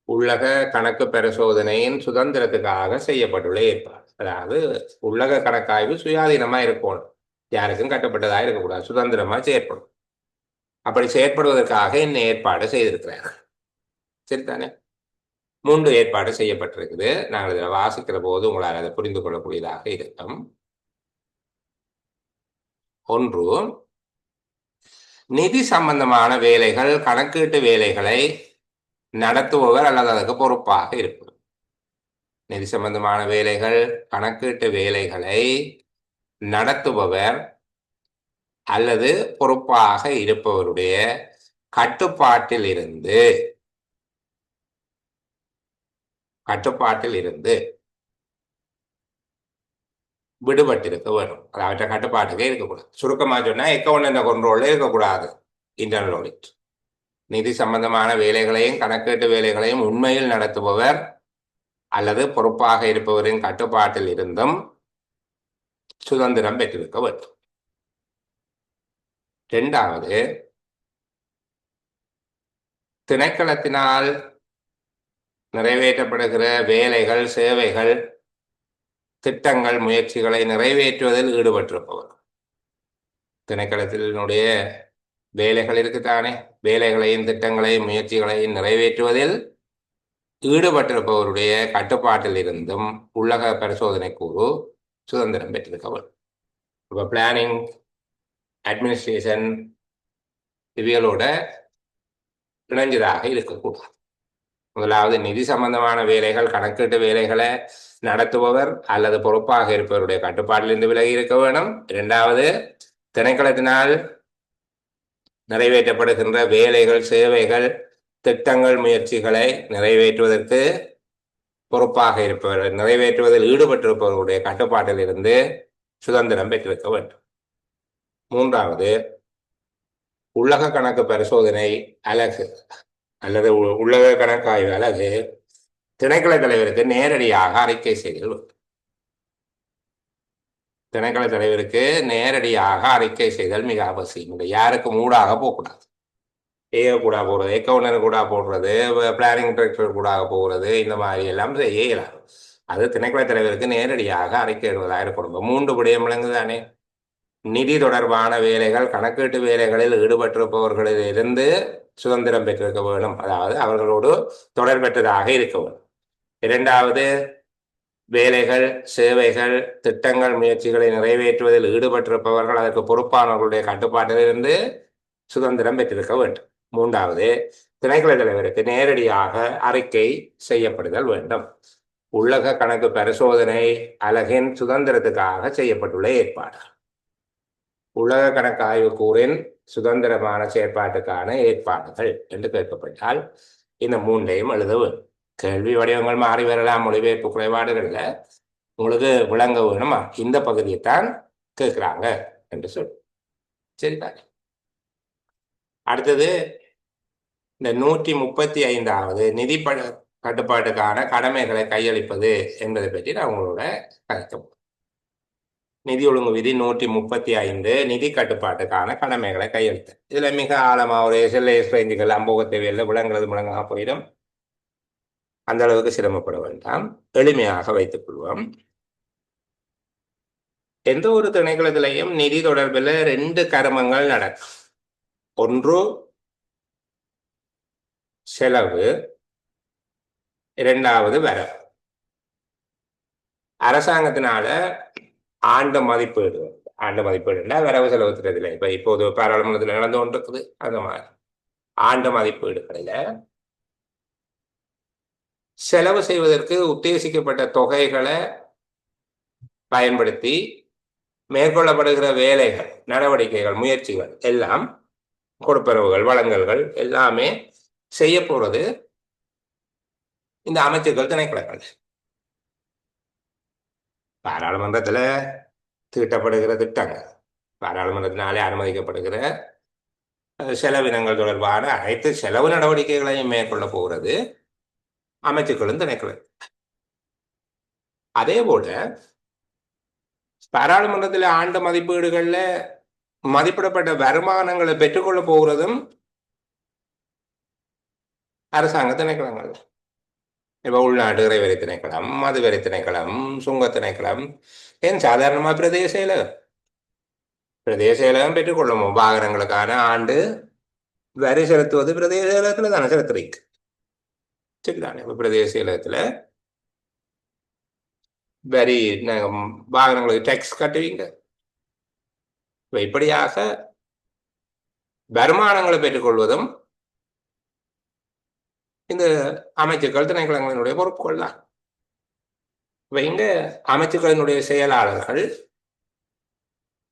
உலக கணக்கு பரிசோதனையின் சுதந்திரத்துக்காக செய்யப்பட்டுள்ள ஏற்பாடு, அதாவது உலக கணக்காய்வு சுயாதீனமா இருக்கணும், யாருக்கும் கட்டப்பட்டதாக இருக்கக்கூடாது, சுதந்திரமா செயற்படும். அப்படி செயற்படுவதற்காக என்ன ஏற்பாடு செய்திருக்கிறார்கள்? சரிதானே? 3 ஏற்பாடு செய்யப்பட்டிருக்குது. நாங்கள் இதில் வாசிக்கிற போது உங்களால் அதை புரிந்து கொள்ளக்கூடியதாக இருக்கும். ஒன்று, நிதி சம்பந்தமான வேலைகள், கணக்கீட்டு வேலைகளை நடத்துபவர் அல்லது அதற்கு பொறுப்பாக இருப்பவர். நிதி சம்பந்தமான வேலைகள், கணக்கீட்டு வேலைகளை நடத்துபவர் அல்லது பொறுப்பாக இருப்பவருடைய கட்டுப்பாட்டில் இருந்து விடுபட்டிருக்க வேண்டும். அவற்றை கட்டுப்பாட்டுக்கே இருக்கக்கூடாது. சுருக்கமாக சொன்னா, அக்கவுண்ட் கண்ட்ரோல்ல இருக்கக்கூடாது. இன்டர்னல் ஆடிட் நிதி சம்பந்தமான வேலைகளையும் கணக்கீட்டு வேலைகளையும் உண்மையில் நடத்துபவர் அல்லது பொறுப்பாக இருப்பவரின் கட்டுப்பாட்டில் இருந்தும் சுதந்திரம் பெற்றிருக்க வேண்டும். இரண்டாவது, திணைக்களத்தினால் நிறைவேற்றப்படுகிற வேலைகள், சேவைகள், திட்டங்கள், முயற்சிகளை நிறைவேற்றுவதில் ஈடுபட்டிருப்பவர். திணைக்களத்தினுடைய வேலைகள் இருக்குத்தானே, வேலைகளையும் திட்டங்களையும் முயற்சிகளையும் நிறைவேற்றுவதில் ஈடுபட்டிருப்பவருடைய கட்டுப்பாட்டில் இருந்தும் உலக பரிசோதனை கூறு சுதந்திரம் பெற்றிருக்க வேண்டும். இப்போ பிளானிங், அட்மினிஸ்ட்ரேஷன் இவைகளோட இணைஞ்சதாக இருக்கக்கூடாது. முதலாவது, நிதி சம்பந்தமான வேலைகள், கணக்கீட்டு வேலைகளை நடத்துபவர் அல்லது பொறுப்பாக இருப்பவருடைய கட்டுப்பாட்டிலிருந்து விலகி இருக்க வேண்டும். இரண்டாவது, திணைக்களத்தினால் நிறைவேற்றப்படுகின்ற வேலைகள், சேவைகள், திட்டங்கள், முயற்சிகளை நிறைவேற்றுவதற்கு பொறுப்பாக இருப்பவர், நிறைவேற்றுவதில் ஈடுபட்டிருப்பவர்களுடைய கட்டுப்பாட்டில் இருந்து சுதந்திரம் பெற்றிருக்க வேண்டும். மூன்றாவது, உலக கணக்கு பரிசோதனை அலகு அல்லது உலக கணக்காய்வு அலகு திணைக்கள தலைவருக்கு நேரடியாக அறிக்கை செய்தல். திணைக்கள தலைவருக்கு நேரடியாக அறிக்கை செய்தல் மிக அவசியம். யாருக்கு மூடாக போகக்கூடாது. ஏஓ கூட போடுறது, அக்கௌண்டன்ட் கூட போடுறது, பிளானிங் டைரக்டர் கூட போகிறது, இந்த மாதிரி எல்லாம் செய்ய இயலாது. அது திணைக்கள தலைவருக்கு நேரடியாக அறிக்கையிடுவதாக இருக்கணும். 3 விடயம் விளங்குதானே. நிதி தொடர்பான வேலைகள், கணக்கீட்டு வேலைகளில் ஈடுபட்டிருப்பவர்களிலிருந்து சுதந்திரம் பெற்றிருக்க வேண்டும். அதாவது அவர்களோடு தொடர் பெற்றதாக இருக்க வேண்டும். 2வது, வேலைகள், சேவைகள், திட்டங்கள், முயற்சிகளை நிறைவேற்றுவதில் ஈடுபட்டிருப்பவர்கள் அதற்கு பொறுப்பானவர்களுடைய கட்டுப்பாட்டிலிருந்து சுதந்திரம் பெற்றிருக்க வேண்டும். 3வது, திணைக்கள தலைவருக்கு நேரடியாக அறிக்கை செய்யப்படுதல் வேண்டும். உள்ளக கணக்கு பரிசோதனை அலகின் சுதந்திரத்துக்காக செய்யப்பட்டுள்ள ஏற்பாடு. உலக கணக்கு ஆய்வு கூறின் சுதந்திரமான செயற்பாட்டுக்கான ஏற்பாடுகள் என்று கேட்கப்பட்டால் இந்த 3ஐயும் எழுத வேண்டும். கேள்வி வடிவங்கள் மாறி வரலாம், மொழிபெயர்ப்பு குறைபாடுகள்ல உங்களுக்கு விளங்க வேணுமா, இந்த பகுதியைத்தான் கேட்கிறாங்க என்று சொல்லு. சரிதான். அடுத்தது இந்த 135வது நிதி கட்டுப்பாட்டுக்கான கடமைகளை கையளிப்பது என்பதை பற்றி நான் உங்களோட கதைக்க. நிதி ஒழுங்கு விதி 135 நிதி கட்டுப்பாட்டுக்கான கடமைகளை கையளித்த. இதுல மிக ஆழமா ஒரு எஸ்எல்ஏஎஸ் ரேஞ்சுகள் அம்போக தேவையில்லை, விளங்குறது முழங்காக போயிடும். அந்த அளவுக்கு சிரமப்பட வேண்டாம், எளிமையாக வைத்துக் கொள்வோம். எந்த ஒரு திணைக்களத்திலையும் நிதி தொடர்பில் 2 கர்மங்கள் நடக்கும். ஒன்று செலவு, 2வது வரவு. அரசாங்கத்தினால ஆண்டு மதிப்பீடு, ஆண்டு மதிப்பீடுல வரவு செலவு திட்டத்தில் இப்போது பாராளுமன்றத்தில் நடந்து கொண்டிருக்குது. அந்த மாதிரி ஆண்டு மதிப்பீடுகளில செலவு செய்வதற்கு உத்தேசிக்கப்பட்ட தொகைகளை பயன்படுத்தி மேற்கொள்ளப்படுகிற வேலைகள், நடவடிக்கைகள், முயற்சிகள் எல்லாம், கொடுப்பரவுகள், வழங்கல்கள் எல்லாமே செய்ய போறது இந்த அமைச்சர்கள், திணைக்களங்கள். பாராளுமன்றத்தில் தீட்டப்படுகிற திட்டங்கள், பாராளுமன்றத்தினாலே அனுமதிக்கப்படுகிற செலவினங்கள் தொடர்பான அனைத்து செலவு நடவடிக்கைகளையும் மேற்கொள்ள போகிறது அமைச்சர்களும், திணைக்களம். அதே போல பாராளுமன்றத்தில் ஆண்டு மதிப்பீடுகள்ல மதிப்பிடப்பட்ட வருமானங்களை பெற்றுக்கொள்ள போகிறதும் அரசாங்க திணைக்களங்கள். இப்ப உள்நாட்டு இறைவரி திணைக்களம், மதுவரி திணைக்களம், சுங்க திணைக்களம், ஏன் சாதாரணமா பிரதேச செயலகம். பிரதேச செயலகம் பெற்றுக்கொள்ளும் வாகனங்களுக்கான ஆண்டு வரி செலுத்துவது பிரதேச செயலகத்துல தானே செலுத்துறீங்க. சரிதானே. இப்ப பிரதேச செயலகத்துல வரி, வாகனங்களுக்கு டேக்ஸ் கட்டுவீங்க. இப்படியாக வருமானங்களை பெற்றுக்கொள்வதும் இந்த அமைச்சர்கள், திணைக்களங்களினுடைய பொறுப்புகள் தான். இங்க அமைச்சர்களினுடைய செயலாளர்கள்,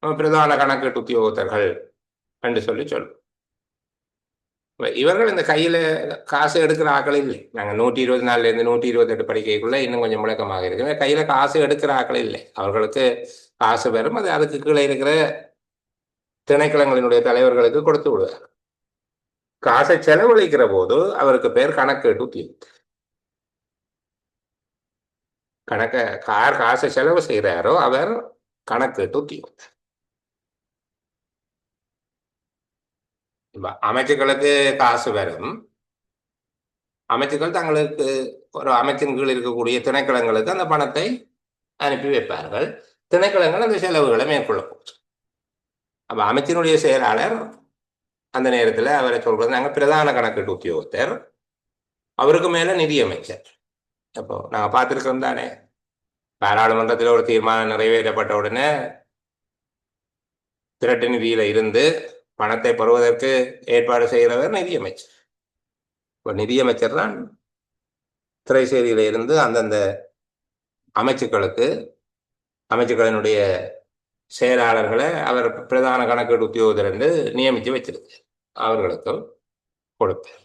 பிரதான கணக்கீட்டு உத்தியோகத்தர்கள் என்று சொல்லும். இவர்கள் இந்த கையில காசு எடுக்கிற ஆக்கள் இல்லை. நாங்க 124 128 படிக்கைக்குள்ள இன்னும் கொஞ்சம் முழக்கமாக இருக்கு. கையில காசு எடுக்கிற ஆக்கள் இல்லை. அவர்களுக்கு காசு பெறும், அது அதுக்கு கீழே இருக்கிற திணைக்களங்களினுடைய தலைவர்களுக்கு கொடுத்து விடுவார். காசை செலவழிக்கிற போது அவருக்கு பேர் கணக்கீட்டு உத்தியோகத்தர். காசை செலவு செய்கிறாரோ அவர் கணக்கீட்டு உத்தியோகத்தர். அமைச்சர்களுக்கு காசு வரும். அமைச்சர்கள் தங்களுக்கு ஒரு அமைச்சின் கீழ் இருக்கக்கூடிய திணைக்களங்களுக்கு அந்த பணத்தை அனுப்பி வைப்பார்கள். திணைக்களங்கள் அந்த செலவுகளை மேற்கொள்ள போகுது. அப்ப அமைச்சினுடைய செயலாளர் அந்த நேரத்தில் அவரை சொல்றது, நாங்கள் பிரதான கணக்கீட்டு உத்தியோகத்தர், அவருக்கு மேல நிதி அமைச்சர். அப்போ நாங்க பார்த்திருக்கோம் தானே, பாராளுமன்றத்தில் ஒரு தீர்மானம் நிறைவேற்றப்பட்ட உடனே திரட்டு நிதியில இருந்து பணத்தை பெறுவதற்கு ஏற்பாடு செய்கிறவர் நிதியமைச்சர். இப்போ நிதியமைச்சர் தான் திரைசேரியில இருந்து அந்தந்த அமைச்சர்களினுடைய செயலாளர்களை அவர் பிரதான கணக்கீடு உத்தியோகத்தர் என்று நியமித்து வச்சிருக்கு. அவர்களுக்கும் கொடுப்பார்.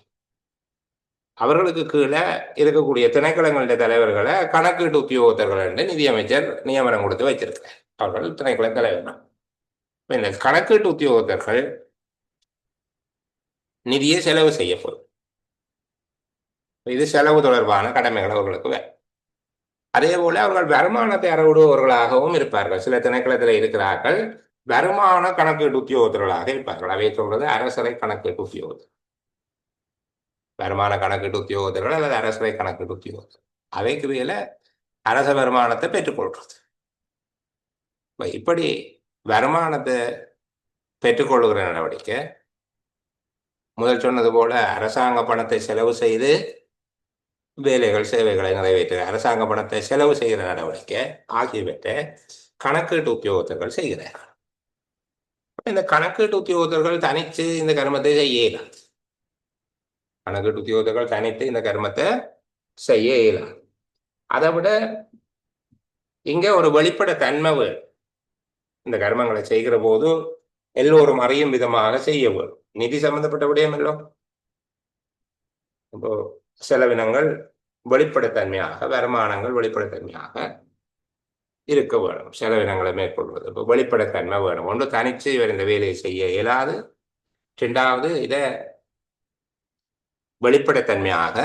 அவர்களுக்கு கீழே இருக்கக்கூடிய திணைக்களங்களுடைய தலைவர்களை கணக்கீட்டு உத்தியோகத்தர்கள் என்று நிதியமைச்சர் நியமனம் கொடுத்து வச்சிருக்கிறார். அவர்கள் திணைக்கள தலைவர். இந்த கணக்கீட்டு உத்தியோகத்தர்கள் நிதியை செலவு செய்யப்படும். இது செலவு தொடர்பான கடமைகள் அவர்களுக்கு வேறு. அதே போல அவர்கள் வருமானத்தை அறவிடுபவர்களாகவும் இருப்பார்கள். சில திணைக்களத்தில் இருக்கிறார்கள் வருமான கணக்கீட்டு உத்தியோகத்தர்களாக இருப்பார்கள். அவை சொல்றது அரசரை கணக்கீட்டு உத்தியோகத்தர். வருமான கணக்கீட்டு உத்தியோகத்தர்கள் அல்லது அரசரை கணக்கீட்டு உத்தியோகத்தர் அவைக்குரியல அரச வருமானத்தை பெற்றுக்கொள்றது. இப்படி வருமானத்தை பெற்றுக்கொள்கிற நடவடிக்கை முதல் சொன்னது போல அரசாங்க பணத்தை செலவு செய்து வேலைகள் சேவைகளை நிறைவேற்ற அரசாங்க பணத்தை செலவு செய்கிற நடவடிக்கை ஆகியவற்றை கணக்கீட்டு உத்தியோகத்தர்கள் செய்கிறார்கள். இந்த கணக்கீட்டு உத்தியோகத்தர்கள் தனித்து இந்த கர்மத்தை செய்ய இயலாது. கணக்கீட்டு உத்தியோகத்தர்கள் தனித்து இந்த கர்மத்தை செய்ய இயலாது. அதை விட இங்கே ஒரு வெளிப்பட தன்மை வேணும். இந்த கர்மங்களை செய்கிற போது எல்லோரும் அறியும் விதமாக செய்ய வேணும். நிதி சம்பந்தப்பட்ட விடயம் இல்லோ. இப்போ செலவினங்கள் வெளிப்படைத்தன்மையாக, வருமானங்கள் வெளிப்படைத்தன்மையாக இருக்க வேணும். செலவினங்களை மேற்கொள்வது இப்போ வெளிப்படைத்தன்மை வேணும். ஒன்று தனிச்சு இவர் இந்த வேலையை செய்ய இயலாது. இரண்டாவது இதை வெளிப்படைத்தன்மையாக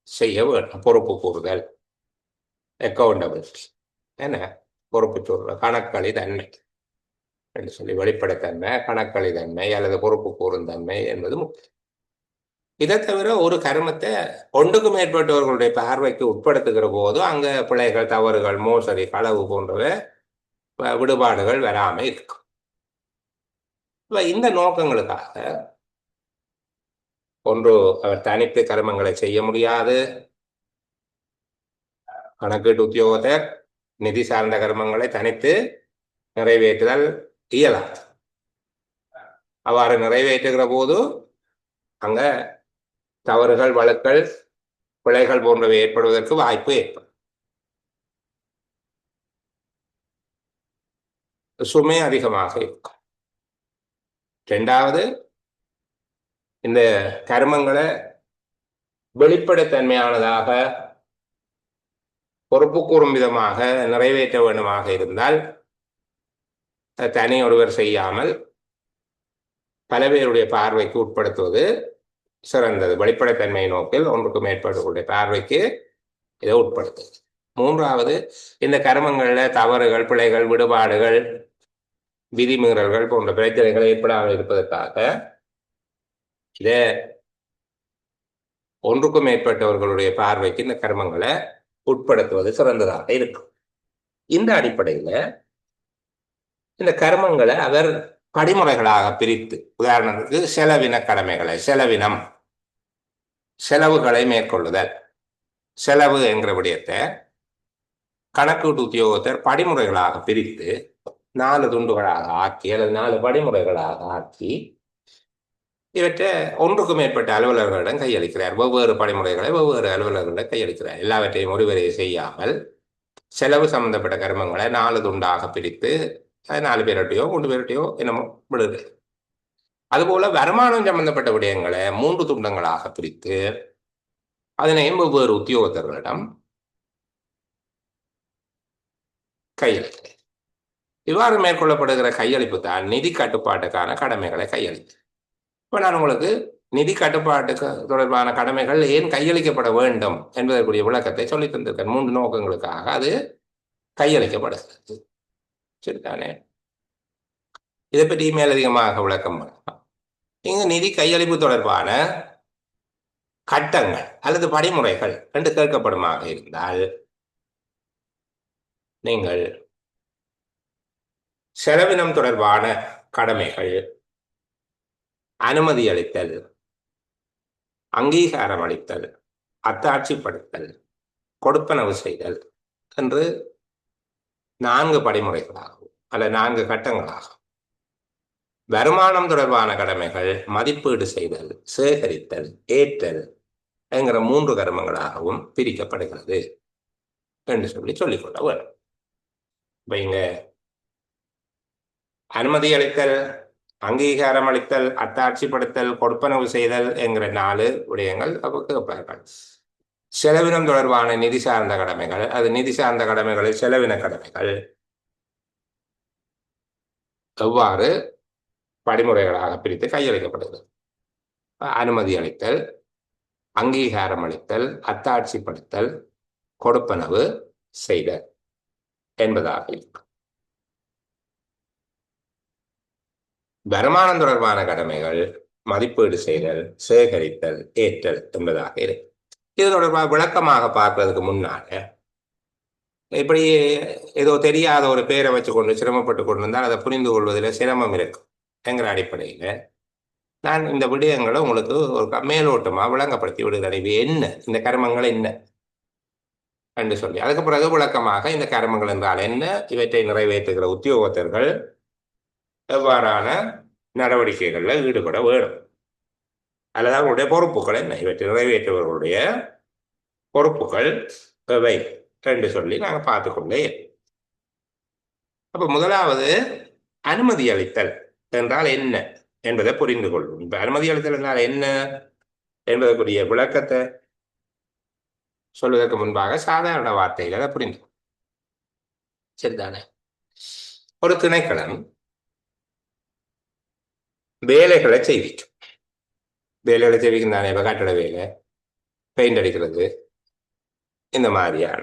செய்ய வேணும். பொறுப்பு கூறுதல், அக்கௌண்டபிலிட்டி, என்ன பொறுப்பு சொல்ற கணக்களி தன்மை என்று சொல்லி வெளிப்படைத்தன்மை, கணக்களி தன்மை அல்லது பொறுப்பு கூறும் தன்மை என்பது முக்கியம். இதை தவிர ஒரு கர்மத்தை ஒன்றுக்கு மேற்பட்டவர்களுடைய பார்வைக்கு உட்படுத்துகிற போது அங்க பிழைகள், தவறுகள், மோசடி, களவு போன்றவை விடுபாடுகள் வராமல் இருக்கும். இந்த நோக்கங்களுக்காக ஒன்று அவர் தனித்து கர்மங்களை செய்ய முடியாது. கணக்கீட்டு உத்தியோகத்தை நிதி சார்ந்த கர்மங்களை தனித்து நிறைவேற்றுதல் இயலாது. அவ்வாறு நிறைவேற்றுகிற போது அங்க தவறுகள், வழக்குகள், பிழைகள் போன்றவை ஏற்படுவதற்கு வாய்ப்பு ஏற்படும். சுமை அதிகமாக இருக்கும். இரண்டாவது, இந்த கர்மங்களை வெளிப்படைத்தன்மையானதாக பொறுப்பு கூறும் விதமாக நிறைவேற்ற வேண்டுமாக இருந்தால் தனி ஒருவர் செய்யாமல் பல பேருடைய பார்வைக்கு உட்படுத்துவது சிறந்தது. வெளிப்படைத்தன்மை நோக்கில் ஒன்றுக்கு மேற்பட்டவர்களுடைய பார்வைக்கு இதை உட்படுத்துது. மூன்றாவது, இந்த கர்மங்கள்ல தவறுகள், பிழைகள், விடுபாடுகள், விதிமீறல்கள் போன்ற பிரச்சனைகள் ஏற்படாமல் இருப்பதற்காக இதை ஒன்றுக்கும் மேற்பட்டவர்களுடைய பார்வைக்கு இந்த கர்மங்களை உட்படுத்துவது சிறந்ததாக இருக்கும். இந்த அடிப்படையில் இந்த கர்மங்களை அவர் படிமுறைகளாக பிரித்து, உதாரணத்துக்கு செலவின கடமைகளை, செலவுகளை மேற்கொள்ளுதல், செலவு என்கிற விடயத்தை கணக்கீட்டு உத்தியோகத்தர் படிமுறைகளாக பிரித்து 4 துண்டுகளாக ஆக்கி அல்லது 4 படிமுறைகளாக ஆக்கி இவற்றை ஒன்றுக்கு மேற்பட்ட அலுவலர்களிடம் கையளிக்கிறார். வெவ்வேறு படிமுறைகளை வெவ்வேறு அலுவலர்களிடம் கையளிக்கிறார். எல்லாவற்றையும் ஒருவரை செய்யாமல் செலவு சம்பந்தப்பட்ட கர்மங்களை 4 துண்டாக பிரித்து 4 பேர்கிட்டையோ 3 பேர்கிட்டையோ என்னமோ விடுது. அதுபோல வருமானம் சம்பந்தப்பட்ட விடயங்களை 3 துண்டங்களாக பிரித்து அதனையும் வெவ்வேறு உத்தியோகத்தர்களிடம் கையளிக்கிறது. இவ்வாறு மேற்கொள்ளப்படுகிற கையளிப்பு தான் நிதி கட்டுப்பாட்டுக்கான கடமைகளை கையளித்து. இப்போ நான் உங்களுக்கு நிதி கட்டுப்பாட்டுக்கு தொடர்பான கடமைகள் ஏன் கையளிக்கப்பட வேண்டும் என்பதற்குரிய விளக்கத்தை சொல்லி தந்திருக்கேன். 3 நோக்கங்களுக்காக அது கையளிக்கப்படுகிறது. சரிதானே? இதை பற்றி மேலதிகமாக விளக்கம் பண்ணலாம். இங்கு நிதி கையளிப்பு தொடர்பான கட்டங்கள் அல்லது படிமுறைகள் என்று கேட்கப்படுமாக இருந்தால் நீங்கள் செலவினம் தொடர்பான கடமைகள் அனுமதி அளித்தல், அங்கீகாரம் அளித்தல், அத்தாட்சிப்படுத்தல், கொடுப்பனவு செய்தல் என்று 4 படிமுறைகளாகும் அல்ல 4 கட்டங்களாகும். வருமானம் தொடர்பான கடமைகள் மதிப்பீடு செய்தல், சேகரித்தல், ஏற்றல் என்கிற 3 கர்மங்களாகவும் பிரிக்கப்படுகிறது என்று சொல்லிக்கொள்ள வேண்டும். இப்ப இங்க அனுமதி அளித்தல், அங்கீகாரம் அளித்தல், அத்தாட்சிப்படுத்தல், கொடுப்பனவு செய்தல் என்கிற 4 விடயங்கள் கேட்பார்கள். செலவினம் தொடர்பான நிதி சார்ந்த கடமைகள், அது நிதி சார்ந்த கடமைகளில் செலவின கடமைகள் எவ்வாறு படிமுறைகளாக பிரித்து கையளிக்கப்படுகிறது? அனுமதி அளித்தல், அங்கீகாரம் அளித்தல், அத்தாட்சிப்படுத்தல், கொடுப்பனவு செய்தல் என்பதாக இருக்கும். வருமானம் தொடர்பான கடமைகள் மதிப்பீடு செய்தல், சேகரித்தல், ஏற்றல் என்பதாக இருக்கு. இது தொடர்பாக விளக்கமாக பார்ப்பதற்கு முன்னால இப்படி ஏதோ தெரியாத ஒரு பேரை வச்சுக்கொண்டு சிரமப்பட்டு கொண்டிருந்தால் அதை புரிந்து கொள்வதில் சிரமம் இருக்கும் என்கிற அடிப்படையில் நான் இந்த விடயங்களை உங்களுக்கு ஒரு மேலோட்டமாக விளங்கப்படுத்தி விடுகிறேன். இவை என்ன, இந்த கர்மங்கள் என்ன என்று சொல்லி அதுக்கு பிறகு விளக்கமாக இந்த கர்மங்கள் என்றால் என்ன, இவற்றை நிறைவேற்றுகிற உத்தியோகத்தர்கள் எவ்வாறான நடவடிக்கைகளில் ஈடுபட வேணும், அல்லது அவர்களுடைய பொறுப்புகள் என்ன, இவற்றை நிறைவேற்றுபவர்களுடைய பொறுப்புகள் எவை என்று சொல்லி நாங்கள் பார்த்துக்கொண்டே. அப்ப முதலாவது அனுமதி அளித்தல் என்றால் என்ன என்பதை புரிந்து கொள்வோம். இப்ப அனுமதி அளித்தல் என்றால் என்ன என்பதற்குரிய விளக்கத்தை சொல்வதற்கு முன்பாக சாதாரண வார்த்தைகளை புரிந்து சரிதானே. ஒரு திணைக்களம் வேலைகளை செய்விக்கும். வேலைகளை செய்விக்கும் தானே. இப்ப கட்டட வேலை, பெயிண்ட் அடிக்கிறது, இந்த மாதிரியான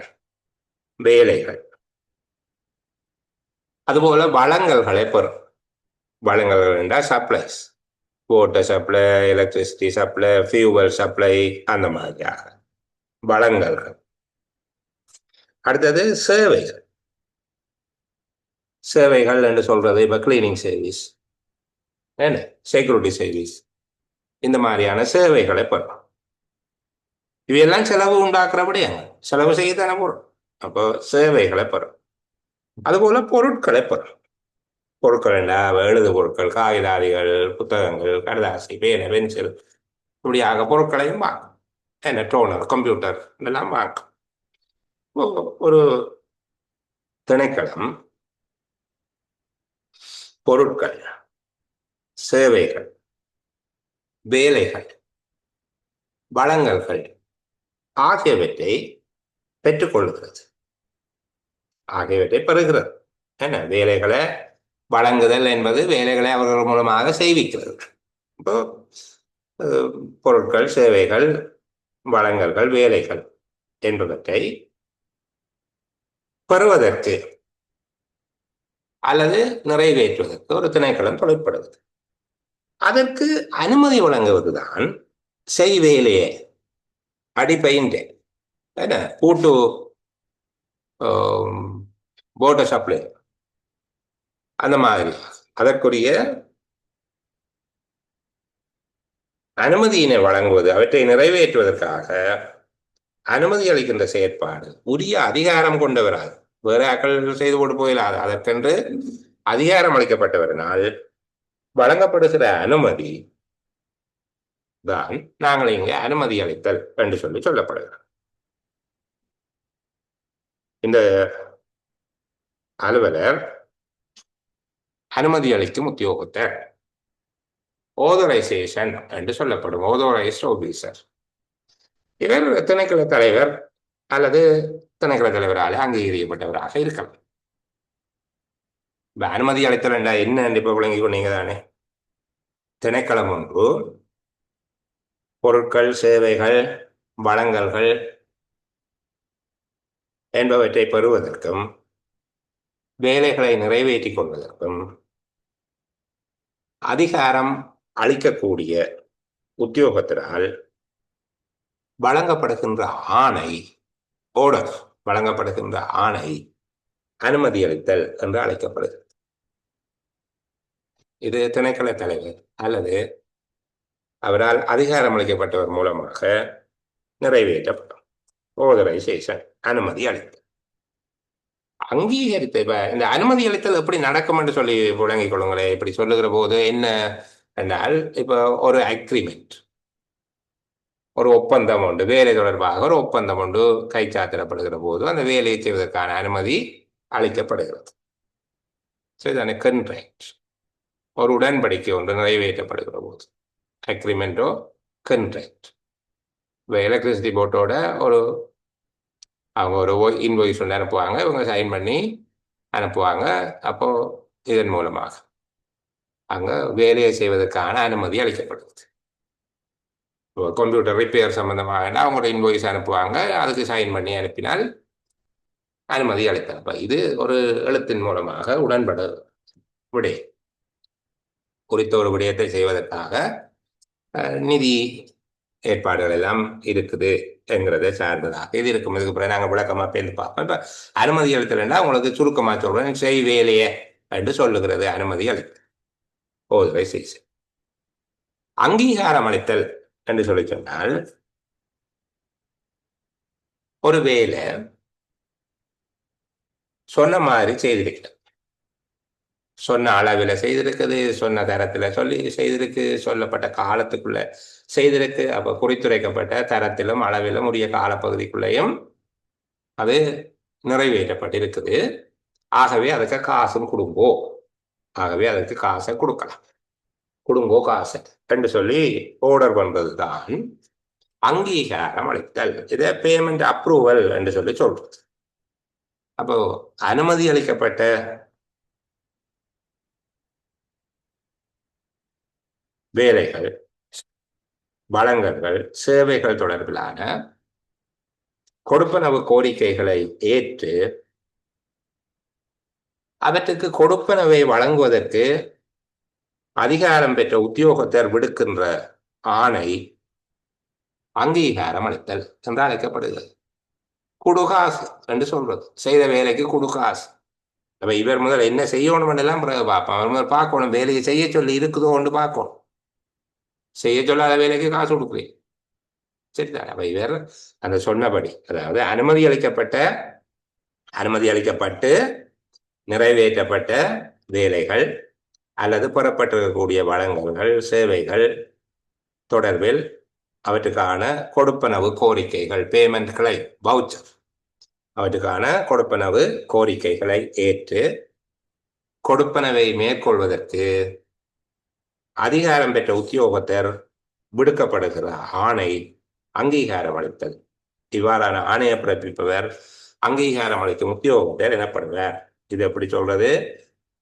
வேலைகள். அதுபோல வழங்கல்களை பெறும். வழங்கல்கள் என்றால் supplies, water supply, electricity supply, fuel supply, அந்த மாதிரியாக வழங்கல்கள். அடுத்தது சேவைகள். சேவைகள் என்று சொல்றது இப்ப கிளீனிங் சர்வீஸ், என்ன செக்யூரிட்டி சர்வீஸ், இந்த மாதிரியான சேவைகளை பெறும். இவையெல்லாம் செலவு உண்டாக்குறபடியாங்க, செலவு செய்யத்தானே போறோம். அப்போ சேவைகளை பெறும். அதுபோல பொருட்களை பெறும். பொருட்கள் என்ன, எழுது பொருட்கள், காகிதாதிகள், புத்தகங்கள், கடதாசி, பேனை, பென்சில், இப்படியாக பொருட்களையும் வாங்கும். என்ன டோனர், கம்ப்யூட்டர் இதெல்லாம் வாங்கும். ஒரு திணைக்களம் பொருட்கள், சேவைகள், வேலைகள், வழங்கல்கள் ஆகியவற்றை பெற்றுக்கொள்கிறது, ஆகியவற்றை பெறுகிறது. என்ன வேலைகளை வழங்குதல் என்பது வேலைகளை அவர்கள் மூலமாக செய்விக்கிறது. இப்போ பொருட்கள், சேவைகள், வழங்கல்கள், வேலைகள் என்பவற்றை பெறுவதற்கு அல்லது நிறைவேற்றுவதற்கு ஒரு திணைக்களம் தொழிற்படுகிறது. அதற்கு அனுமதி வழங்குவதுதான் செய்வேலையே. அடிப்பையின்றே என்ன கூட்டு வாட்டர் சப்ளை அந்த மாதிரி அதற்குரிய அனுமதியினை வழங்குவது, அவற்றை நிறைவேற்றுவதற்காக அனுமதி அளிக்கின்ற செயற்பாடு உரிய அதிகாரம் கொண்டவரால் வேற ஆக்கள் செய்து கொண்டு போயிடாது. அதற்கென்று அதிகாரம் அளிக்கப்பட்டவரினால் வழங்கப்படுகிற அனுமதி தான் நாங்கள் இங்கே அனுமதி அளித்தல் என்று சொல்லி சொல்லப்படுகிறோம். இந்த அலுவலர் அனுமதி அளிக்கும் உத்தியோகத்தர், ஆதரைசேஷன் என்று சொல்லப்படும், ஆதரைஸ்ட் ஆபீசர். இவர் திணைக்கள தலைவர் அல்லது திணைக்கள தலைவரால் அங்கீகரிக்கப்பட்டவராக இருக்கலாம். அனுமதி அளித்தல் என்றால் என்ன என்று இப்ப விளங்கி கொண்டீங்க தானே. திணைக்களம் ஒன்று பொருட்கள், சேவைகள், வழங்கல்கள் என்பவற்றை பெறுவதற்கும் வேலைகளை நிறைவேற்றிக் கொள்வதற்கும் அதிகாரம் அளிக்கக்கூடிய உத்தியோகத்தினால் வழங்கப்படுகின்ற ஆணை, ஓர்டர், வழங்கப்படுகின்ற ஆணை அனுமதி அளித்தல் என்று அழைக்கப்படுகிறது. இது திணைக்கள தலைவர் அல்லது அவரால் அதிகாரம் அளிக்கப்பட்டவர் மூலமாக நிறைவேற்றப்படும். ஆதரைசேஷன், அனுமதி அளித்தல். அங்கீகரித்த இப்ப இந்த அனுமதி அளித்தல் எப்படி நடக்கும் என்று சொல்லி விளங்கிக் கொள்ளுங்களேன். இப்படி சொல்லுகிற போது என்ன என்றால், இப்ப ஒரு அக்ரிமெண்ட், ஒரு ஒப்பந்தம் உண்டு, வேலை தொடர்பாக ஒரு ஒப்பந்தம் உண்டு கைச்சாத்திடப்படுகிற போது அந்த வேலையை செய்வதற்கான அனுமதி அளிக்கப்படுகிறது. சரிதானே. கண்ட்ராக்ட், ஒரு உடன்படிக்கை ஒன்று நிறைவேற்றப்படுகிற போது அக்ரிமெண்டோ கண்ட்ராக்ட். இப்போ எலக்ட்ரிசிட்டி போர்ட்டோட அவங்க ஒரு இன்வாய்ஸ் ஒன்று அனுப்புவாங்க, இவங்க சைன் பண்ணி அனுப்புவாங்க. அப்போ இதன் மூலமாக அங்கே வேலையை செய்வதற்கான அனுமதி அளிக்கப்படுகிறது. கம்ப்யூட்டர் ரிப்பேர் சம்பந்தமாக அவங்களோட இன்வாய்ஸ் அனுப்புவாங்க, அதுக்கு சைன் பண்ணி அனுப்பினால் அனுமதி அளித்தார். இது ஒரு எழுத்தின் மூலமாக உடன்பட விடை குறித்த ஒரு விடயத்தை செய்வதற்காக நிதி ஏற்பாடுகள் எல்லாம் இருக்குது என்கிறத சார்ந்ததாக இது இருக்கும். இதுக்கு பிறகு நாங்கள் விளக்கமாக பேர்ந்து பார்ப்போம். இப்போ அனுமதி அளித்தல்னா உங்களுக்கு சுருக்கமாக சொல்கிறேன், செய் வேலையே என்று சொல்லுகிறது அனுமதி அளித்தல். ஓதுவை செய்ய அங்கீகாரம் அளித்தல் என்று சொல்லி சொன்னால் ஒரு வேலை சொன்ன மாதிரி செய்திருக்கிறது, சொன்ன அளவில் செய்திருக்குது, சொன்ன தரத்தில் சொல்லி செய்திருக்கு, சொல்லப்பட்ட காலத்துக்குள்ள செய்திருக்கு. அப்போ குறித்துரைக்கப்பட்ட தரத்திலும் அளவிலும் உரிய காலப்பகுதிக்குள்ளேயும் அது நிறைவேற்றப்பட்டிருக்குது. ஆகவே அதுக்கு காசும் கொடுங்கோ, ஆகவே அதுக்கு காசை கொடுக்கலாம், கொடுங்கோ காசை என்று சொல்லி ஆர்டர் பண்றது தான் அங்கீகாரம் அளித்தல். இதை பேமெண்ட் அப்ரூவல் என்று சொல்லி சொல்றது. அப்போ அனுமதி அளிக்கப்பட்ட வேலைகள், வழங்கல்கள், சேவைகள் தொடர்பிலான கொடுப்பனவு கோரிக்கைகளை ஏற்று அவற்றுக்கு கொடுப்பனவை வழங்குவதற்கு அதிகாரம் பெற்ற உத்தியோகத்தர் விடுக்கின்ற ஆணை அங்கீகாரம் அளித்தல் என்று அழைக்கப்படுகிறது. குடுகாசு என்று சொல்றது, செய்த வேலைக்கு குடுகாசு. அப்ப இவர் முதல் என்ன செய்யணும் எல்லாம் பிறகு பார்ப்போம். அவர் முதல் பார்க்கணும், வேலையை செய்ய சொல்லி இருக்குதோ ஒன்று பார்க்கணும். செய்ய சொல்லாத வேலைக்கு காசு கொடுக்குறேன், சரிதான். அப்ப இவர் அந்த சொன்னபடி, அதாவது அனுமதி அளிக்கப்பட்டு நிறைவேற்றப்பட்ட வேலைகள் அல்லது பெறப்பட்டிருக்கக்கூடிய வழங்கல்கள், சேவைகள் தொடர்பில் அவற்றுக்கான கொடுப்பனவு கோரிக்கைகள், பேமெண்ட்களை, வவுச்சர், அவற்றுக்கான கொடுப்பனவு கோரிக்கைகளை ஏற்று கொடுப்பனவை மேற்கொள்வதற்கு அதிகாரம் பெற்ற உத்தியோகத்தர் விடுக்கப்படுகிற ஆணை அங்கீகாரம் அளித்தல். இவ்வாறான ஆணையை பிறப்பிப்பவர் அங்கீகாரம் அளிக்கும் உத்தியோகத்தர் எனப்படுவார். இது எப்படி சொல்றது?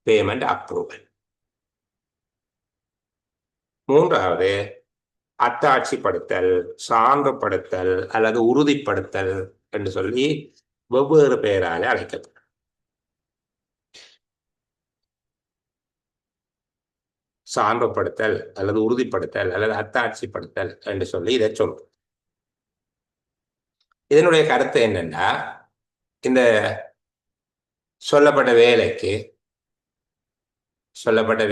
Payment approval. மூன்றாவது அத்தாட்சிப்படுத்தல், சான்றுபடுத்தல் அல்லது உறுதிப்படுத்தல் என்று சொல்லி வெவ்வேறு பெயராலே அழைக்கப்படும். சான்றுபடுத்தல் அல்லது உறுதிப்படுத்தல் அல்லது அத்தாட்சிப்படுத்தல் என்று சொல்லி இதை சொல்றோம். இதனுடைய கருத்து என்னன்னா, இந்த சொல்லப்பட்ட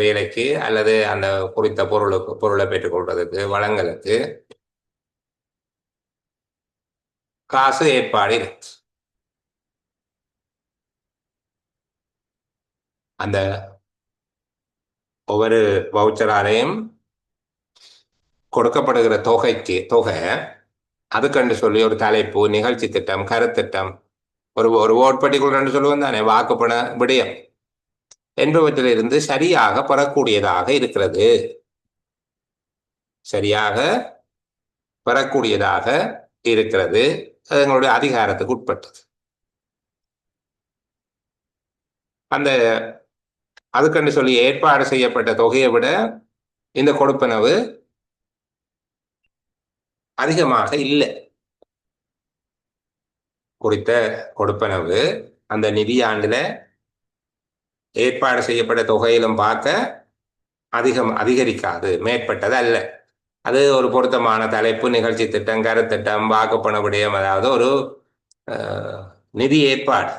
வேலைக்கு அல்லது அந்த குறித்த பொருளை பெற்றுக்கொள்வதற்கு, வழங்கலுக்கு காசு ஏற்பாடு இருக்கு. அந்த ஒவ்வொரு வவுச்சராலையும் கொடுக்கப்படுகிற தொகை அதுக்கண்டு சொல்லி ஒரு தலைப்பு, நிகழ்ச்சி திட்டம், கருத்திட்டம், ஒரு ஓட்பட்டிக்குள் சொல்லுவோம் தானே, வாக்குப்பண விடயம் என்பவற்றிலிருந்து சரியாக பெறக்கூடியதாக இருக்கிறது, சரியாக பெறக்கூடியதாக இருக்கிறது. அது எங்களுடைய அதிகாரத்துக்கு உட்பட்டது. அந்த அதுக்கண்டு சொல்லி ஏற்பாடு செய்யப்பட்ட தொகையை விட இந்த கொடுப்பனவு அதிகமாக இல்லை. குறித்த கொடுப்பனவு அந்த நிதியாண்டுல ஏற்பாடு செய்யப்பட்ட தொகையிலும் பார்க்க அதிகரிக்காது, மேற்பட்டது அல்ல. அது ஒரு பொருத்தமான தலைப்பு, நிகழ்ச்சி திட்டம், கருத்திட்டம், வாக்குப்பண விடயம், அதாவது ஒரு நிதி ஏற்பாடு,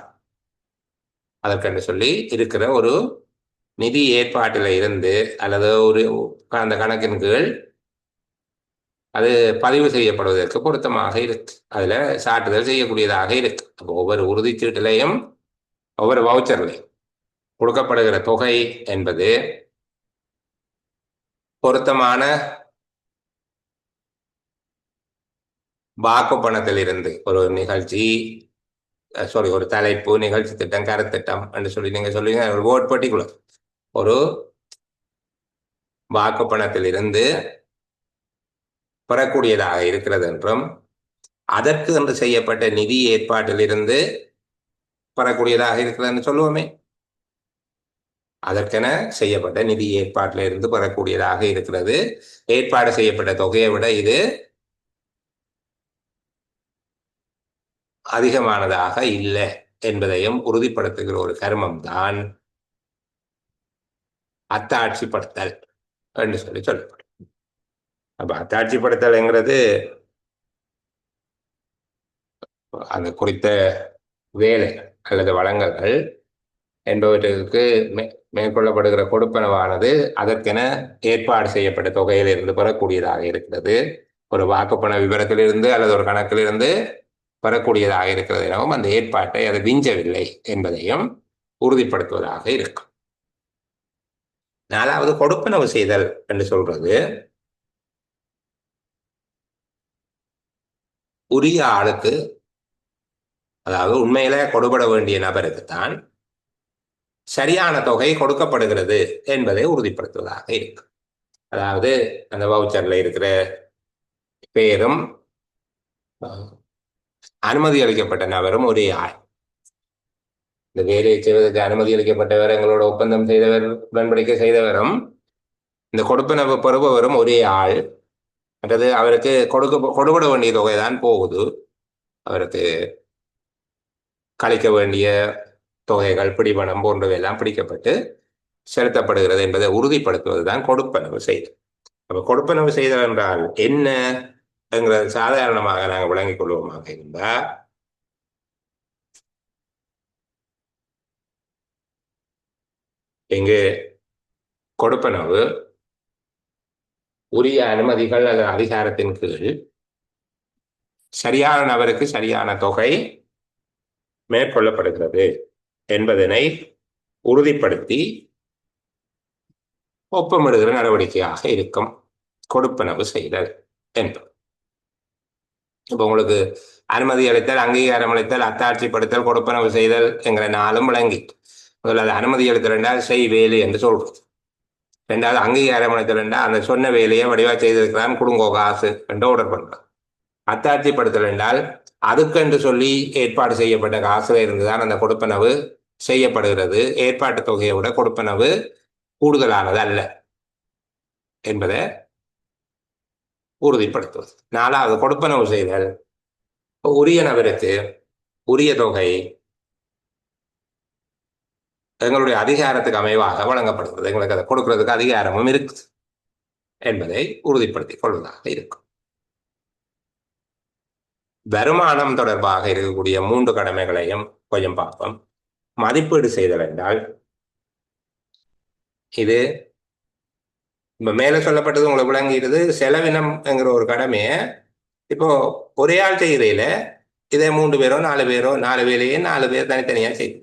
அதற்கென்று சொல்லி இருக்கிற ஒரு நிதி ஏற்பாட்டில் இருந்து அல்லது ஒரு அந்த கணக்கின் கீழ் அது பதிவு செய்யப்படுவதற்கு பொருத்தமாக இருக்கு, அதுல சான்றிதழ் செய்யக்கூடியதாக இருக்கு. அப்போ ஒவ்வொரு உறுதிச்சீட்டிலையும் ஒவ்வொரு வவுச்சர்லையும் கொடுக்கப்படுகிற தொகை என்பது பொருத்தமான வாக்கு பணத்தில் இருந்து ஒரு நிகழ்ச்சி, ஒரு தலைப்பு, நிகழ்ச்சி திட்டம், கருத்திட்டம் என்று சொல்லி நீங்க சொல்லுவீங்க, ஒரு ஓட் பர்டிகுலர் ஒரு வாக்கு பணத்தில் இருந்து பெறக்கூடியதாக இருக்கிறது என்றும், அதற்கு என்று செய்யப்பட்ட நிதி ஏற்பாட்டிலிருந்து பெறக்கூடியதாக இருக்கிறதுன்னு சொல்லுவோமே, அதற்கென செய்யப்பட்ட நிதி ஏற்பாட்டில இருந்து பெறக்கூடியதாக இருக்கிறது. ஏற்பாடு செய்யப்பட்ட தொகையை விட இது அதிகமானதாக இல்லை என்பதையும் உறுதிப்படுத்துகிற ஒரு கர்மம் தான் அத்தாட்சிப்படுத்தல் என்று சொல்லி சொல்லப்படும். அப்ப அத்தாட்சிப்படுத்தல்ங்கிறது அந்த குறித்த வேலை அல்லது வழங்கல்கள் என்பவற்றுக்கு மேற்கொள்ளப்படுகிற கொடுப்பனவானது அதற்கென ஏற்பாடு செய்யப்பட்ட தொகையிலிருந்து பெறக்கூடியதாக இருக்கிறது. ஒரு வாக்குப்பண விவரத்திலிருந்து அல்லது ஒரு கணக்கிலிருந்து பெறக்கூடியதாக இருக்கிறது எனவும் அந்த ஏற்பாட்டை அது விஞ்சவில்லை என்பதையும் உறுதிப்படுத்துவதாக இருக்கும். 4வது கொடுப்பனவு செய்தல் என்று சொல்றது உரிய ஆளுக்கு, அதாவது உண்மையில கொடுபட வேண்டிய நபருக்குத்தான் சரியான தொகை கொடுக்கப்படுகிறது என்பதை உறுதிப்படுத்துவதாக இருக்கு. அதாவது அந்த வவுச்சர்ல இருக்கிற பேரும் அனுமதி அளிக்கப்பட்ட நபரும் ஒரே ஆள். இந்த வேலையை செய்வதற்கு அனுமதி அளிக்கப்பட்டவர், எங்களோட ஒப்பந்தம் செய்தவர், உடன்படிக்கை செய்தவரும் இந்த கொடுப்பனவு பெறுபவரும் ஒரே ஆள். மற்றது அவருக்கு கொடுபட வேண்டிய தொகை தான் போகுது. அவருக்கு கழிக்க வேண்டிய தொகைகள், பிடிபணம் போன்றவையெல்லாம் பிடிக்கப்பட்டு செலுத்தப்படுகிறது என்பதை உறுதிப்படுத்துவதுதான் கொடுப்பனவு செய்தல். அப்ப கொடுப்பனவு செய்தல் என்றால் என்ன என்கிறது சாதாரணமாக நாங்கள் விளங்கிக் கொள்வோமாக இருந்தால், இங்கு கொடுப்பனவு உரிய அனுமதிகள் அல்லது அதிகாரத்தின் கீழ் சரியான நபருக்கு சரியான தொகை மேற்கொள்ளப்படுகிறது என்பதனை உறுதிப்படுத்தி ஒப்பமிடுகிற நடவடிக்கையாக இருக்கும் கொடுப்பனவு செய்தல் என்பது. இப்போ உங்களுக்கு அனுமதி அளித்தல், அங்கீகாரம் அளித்தல், அத்தாட்சிப்படுத்தல், கொடுப்பனவு செய்தல் என்கிற 4ம் விளங்கிட்டு, முதல்ல அது அனுமதி அளித்தல் என்றால் செய் வேலை என்று சொல்றது. 2வது அங்கீகாரம் அளித்தல் என்றால் அந்த சொன்ன வேலையை வடிவா செய்திருக்கிறான், கொடுங்கோ காசு என்று ஆர்டர் பண்றான். அத்தாட்சிப்படுத்தல் என்றால் அதுக்கென்று சொல்லி ஏற்பாடு செய்யப்பட்ட காசுல இருந்துதான் அந்த கொடுப்பனவு செய்யப்படுகிறது. ஏற்பாட்டு தொகையை விட கொடுப்பனவு கூடுதலானது அல்ல என்பதை உறுதிப்படுத்துவது. 4வது கொடுப்பனவு செய்தல் உரிய நபருக்கு உரிய தொகை எங்களுடைய அதிகாரத்துக்கு அமைவாக வழங்கப்படுகிறது, எங்களுக்கு அதை கொடுக்கறதுக்கு அதிகாரமும் இருக்குது என்பதை உறுதிப்படுத்திக் கொள்வதாக இருக்கும். வருமானம் தொடர்பாக இருக்கக்கூடிய 3 கடமைகளையும் கொஞ்சம் பார்ப்போம். மதிப்பீடு செய்தல் என்றால், இது மேல சொல்லப்பட்டது உங்களுக்கு விளங்கிடுது. செலவினம் என்கிற ஒரு கடமையை இப்போ ஒரே ஆள் செய்யறையில இதே 3 பேரோ 4 பேரோ 4 வேலையே 4 பேர் தனித்தனியா செய்யுது.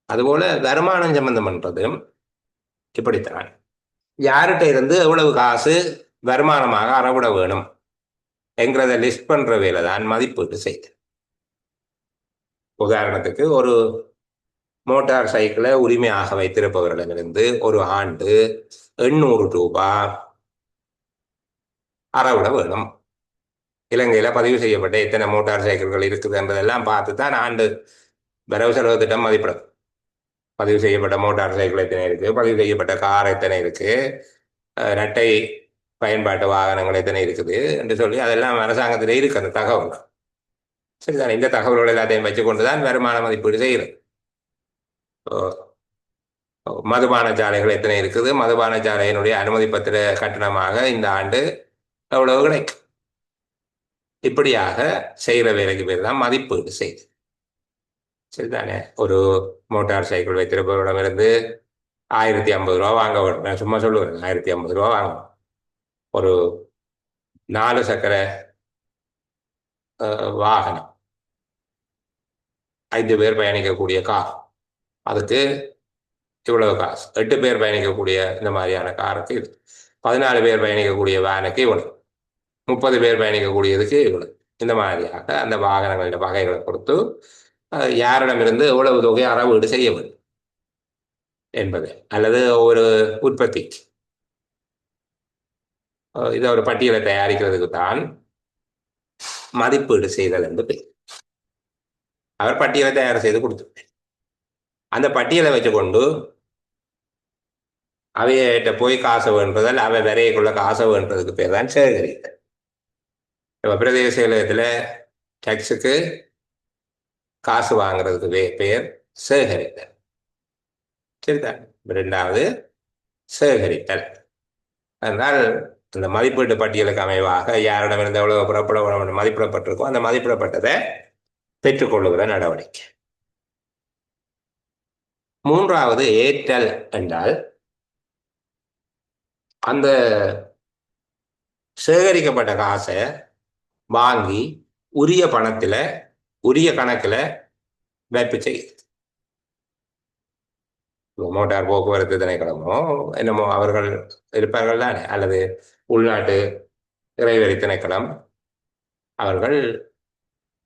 அதுபோல வருமானம் சம்பந்தம் பண்றது இப்படித்தான். யார்கிட்ட இருந்து எவ்வளவு காசு வருமானமாக அறவிட வேணும் என்கிறத லிஸ்ட் பண்ற வேலை தான் மதிப்பீட்டு செய்தல். உதாரணத்துக்கு, ஒரு மோட்டார் சைக்கிளை உரிமையாக வைத்திருப்பவர்களிடமிருந்து ஒரு ஆண்டு 800 ரூபாய் அறவிட வேணும். இலங்கையில பதிவு செய்யப்பட்ட எத்தனை மோட்டார் சைக்கிள்கள் இருக்குது என்பதெல்லாம் பார்த்து தான் ஆண்டு வரவு செலவு திட்டம் மதிப்பிடும். பதிவு செய்யப்பட்ட மோட்டார் சைக்கிள் எத்தனை இருக்கு, பதிவு செய்யப்பட்ட கார் எத்தனை இருக்கு, இரட்டை பயன்பாட்டு வாகனங்கள் எத்தனை இருக்குது என்று சொல்லி அதெல்லாம் அரசாங்கத்திலே இருக்கு அந்த தகவல். சரிதான். இந்த தகவல்கள் எல்லாத்தையும் வச்சுக்கொண்டுதான் வருமான மதிப்பீடு செய்கிறது. மதுபான சாலைகள் எத்தனை இருக்குது, மதுபான சாலையினுடைய அனுமதி பத்திர கட்டணமாக இந்த ஆண்டு எவ்வளவு கிடைக்கும், இப்படியாக செய்கிற வேலைக்கு பேர் தான் மதிப்பீடு செய்து. சரிதானே. ஒரு மோட்டார் சைக்கிள் வைத்திருப்பவரிடமிருந்து 1050 ரூபா வாங்க வேணும். நான் சும்மா சொல்லுவேன், 1050 ரூபா வாங்கணும். ஒரு 4 சக்கர வாகனம், 5 பேர் பயணிக்கக்கூடிய கார், அதுக்கு இவ்வளவு காசு. 8 பேர் பயணிக்கக்கூடிய இந்த மாதிரியான காருக்கு இது, 14 பேர் பயணிக்கக்கூடிய வேனுக்கு இவ்வளவு, 30 பேர் பயணிக்கக்கூடியதுக்கு இவ்வளவு. இந்த மாதிரியாக அந்த வாகனங்களின் வகைகளை பொறுத்து யாரிடமிருந்து எவ்வளவு தொகை அறவீடு செய்ய வேண்டும் என்பது, அல்லது ஒரு உற்பத்தி இதை ஒரு பட்டியலை தயாரிக்கிறதுக்கு தான் மதிப்பீடு செய்தல் என்று பெயர். அவர் பட்டியலை தயார் செய்து கொடுத்துருப்பார். அந்த பட்டியலை வச்சுக்கொண்டு அவையிட்ட போய் காசை வேண்டதால் அவை விரையக்குள்ள காசை வேண்டதுக்கு பேர் தான் சேகரித்தல். இப்போ பிரதேச செயலகத்தில் டேக்ஸுக்கு காசு வாங்குறதுக்கு பேர் சேகரித்தல். சரிதான். 2வது சேகரித்தல் என்றால் இந்த மதிப்பீட்டு பட்டியலுக்கு அமைவாக யாரிடமிருந்து எவ்வளவு புறப்பட மதிப்பிடப்பட்டிருக்கோ அந்த மதிப்பிடப்பட்டதை பெற்றுக்கொள்ளுகிற நடவடிக்கை. மூன்றாவது ஏற்றல் என்றால் அந்த சேகரிக்கப்பட்ட காசை வாங்கி உரிய பணத்துல உரிய கணக்குல வைப்பு செய்யுது. மோட்டார் போக்குவரத்து திணைக்களமோ என்னமோ அவர்கள் இருப்பார்கள் தானே, அல்லது உள்நாட்டு இறைவரி திணைக்களம் அவர்கள்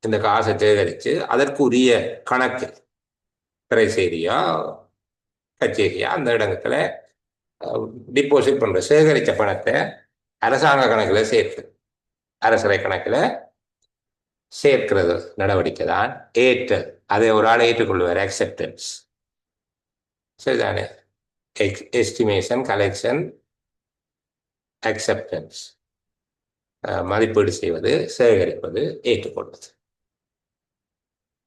இந்த காசை சேகரித்து அதற்குரிய கணக்கு திரைசேரியா கச்சேரியா அந்த இடத்துல டிபாசிட் பண்ற சேகரித்த பணத்தை அரசாங்க கணக்கில் சேர்த்து அரசரை கணக்கில் சேர்க்கிறது நடவடிக்கை தான் ஏற்றல். அதை ஒரு ஆள் ஏற்றுக்கொள்வார், அக்செப்டன்ஸ். சரிதானே? Estimation, collection, acceptance. மதிப்பீடு செய்வது, சேகரிப்பது, ஏற்றுக்கொள்வது.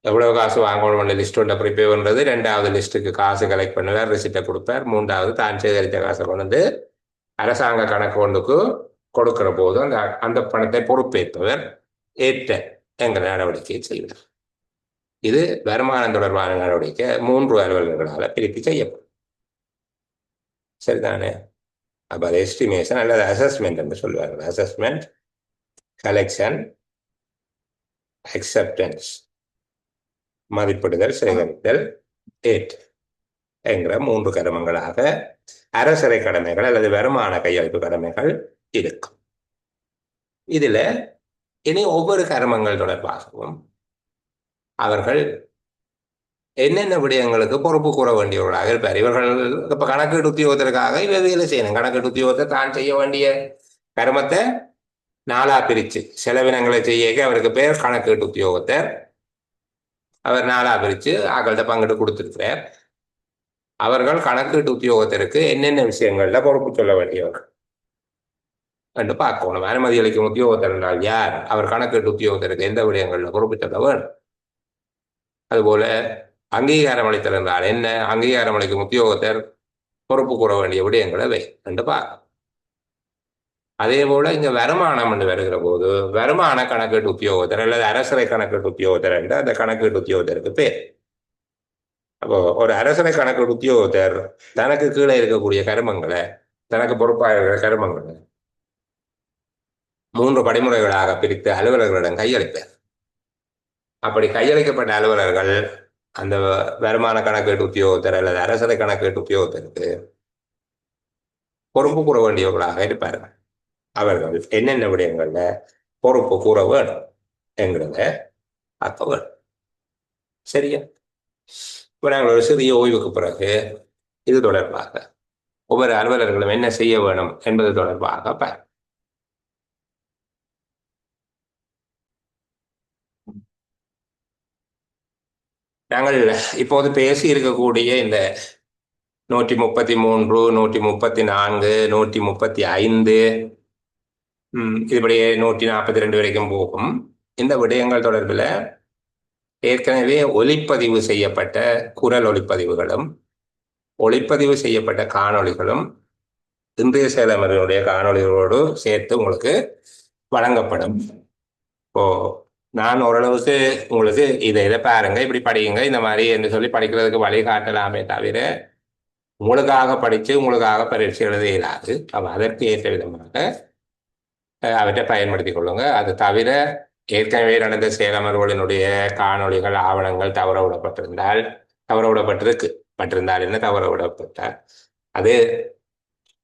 எவ்வளவு காசு வாங்கணும் லிஸ்ட் ஒன்றை ப்ரிப்பேர் பண்ணுறது, ரெண்டாவது லிஸ்ட்டுக்கு காசு கலெக்ட் பண்ணுவார், ரெசிப்டை கொடுப்பார், மூன்றாவது தான் சேகரித்த காசை கொண்டு வந்து அரசாங்க கணக்கு ஒன்றுக்கு கொடுக்கிற போது அந்த அந்த பணத்தை பொறுப்பேற்பவர் ஏற்ற என்கிற நடவடிக்கையை செய்வார். இது வருமானம் தொடர்பான நடவடிக்கை 3 அலுவலர்களால் பிரித்து செய்யப்படும். சரிதானே? அப்போ அது எஸ்டிமேஷன் அல்லது அசஸ்மெண்ட் என்று சொல்லுவார்கள். Assessment, collection, acceptance. மதிப்பிடுதல், சேகரித்தல், ஏற்று என்கிற 3 கருமங்களாக அரசரை கடமைகள் அல்லது வருமான கையளிப்பு கடமைகள் இருக்கும். இதுல இனி ஒவ்வொரு கருமங்கள் தொடர்பாகவும் அவர்கள் என்னென்ன விடயங்களுக்கு பொறுப்பு கூற வேண்டியவர்களாக இருப்பார். இவர்கள் இப்ப கணக்கீட்டு உத்தியோகத்திற்காக இவ வேலை செய்யணும். கணக்கீட்டு உத்தியோகத்தை தான் செய்ய வேண்டிய கருமத்தை 4ஆ பிரிச்சு செலவினங்களை செய்ய அவருக்கு பேர் கணக்கீட்டு உத்தியோகத்தர். அவர் 4ஆ பிரிச்சு ஆக்கள்கிட்ட பங்கிட்டு கொடுத்துருக்கிறார். அவர்கள் கணக்கீட்டு உத்தியோகத்திற்கு என்னென்ன விஷயங்கள்ல பொறுப்பு சொல்ல வேண்டியவர்கள் என்று பார்க்கணும். அனுமதி அளிக்கும் உத்தியோகத்தர் என்றால் யார், அவர் கணக்கீட்டு உத்தியோகத்திற்கு எந்த விடயங்கள்ல பொறுப்பு சொல்ல வேண்டும். அதுபோல அங்கீகாரம் அளித்தல் என்றால் என்ன, அங்கீகாரம் அளிக்கும் உத்தியோகத்தர் பொறுப்பு கூற வேண்டிய விடயங்களை வை என்று பார்க்கணும். அதே போல இங்க வருமானம் என்று வருகிற போது வருமான கணக்கீட்டு உத்தியோகத்தர் அல்லது அரசரை கணக்கீட்டு உத்தியோகத்தர் என்று அந்த கணக்கீட்டு உத்தியோகத்தருக்கு பேர். அப்போ ஒரு அரசரை கணக்கீட்டு உத்தியோகத்தர் தனக்கு கீழே இருக்கக்கூடிய கருமங்களை, தனக்கு பொறுப்பாக இருக்கிற கருமங்களை 3 படிமுறைகளாக பிரித்து அலுவலர்களிடம் கையளிப்பார். அப்படி கையளிக்கப்பட்ட அலுவலர்கள் அந்த வருமான கணக்கீட்டு உத்தியோகத்தர் அல்லது அரசரை கணக்கீட்டு உத்தியோகத்தருக்கு பொறுப்பு கூற வேண்டியவர்களாக இருப்பார்கள். அவர்கள் என்னென்ன விடயங்கள்ல பொறுப்பு கூற வேணும் என்கிறத பார்க்க வேணும். சரியா? இப்போ நாங்கள் ஒரு சிறிய ஓய்வுக்கு பிறகு இது தொடர்பாக ஒவ்வொரு அலுவலர்களும் என்ன செய்ய வேணும் என்பது தொடர்பாக பார். நாங்கள் இப்போது பேசி இருக்கக்கூடிய இந்த 133, 134, 135 இதுபடியே 142 வரைக்கும் போகும். இந்த விடயங்கள் தொடர்பில் ஏற்கனவே ஒலிப்பதிவு செய்யப்பட்ட குரல் ஒலிப்பதிவுகளும் ஒளிப்பதிவு செய்யப்பட்ட காணொளிகளும் இன்றைய சேலமருடைய காணொளிகளோடு சேர்த்து உங்களுக்கு வழங்கப்படும். இப்போ நான் ஓரளவுக்கு உங்களுக்கு இதை பாருங்க, இப்படி படியுங்க, இந்த மாதிரி என்று சொல்லி படிக்கிறதுக்கு வழிகாட்டலாமே தவிர உங்களுக்காக படித்து உங்களுக்காக பரீட்சை எழுத இயலாது. அப்போ அதற்கு ஏற்ற விதமாக அவற்றை பயன்படுத்தி கொள்ளுங்க. அது தவிர ஏற்கனவே நடந்த சேலமர்களினுடைய காணொளிகள், ஆவணங்கள் தவற விடப்பட்டிருந்தால், தவற விடப்பட்டிருந்தால் என்ன தவற விடப்பட்டால் அது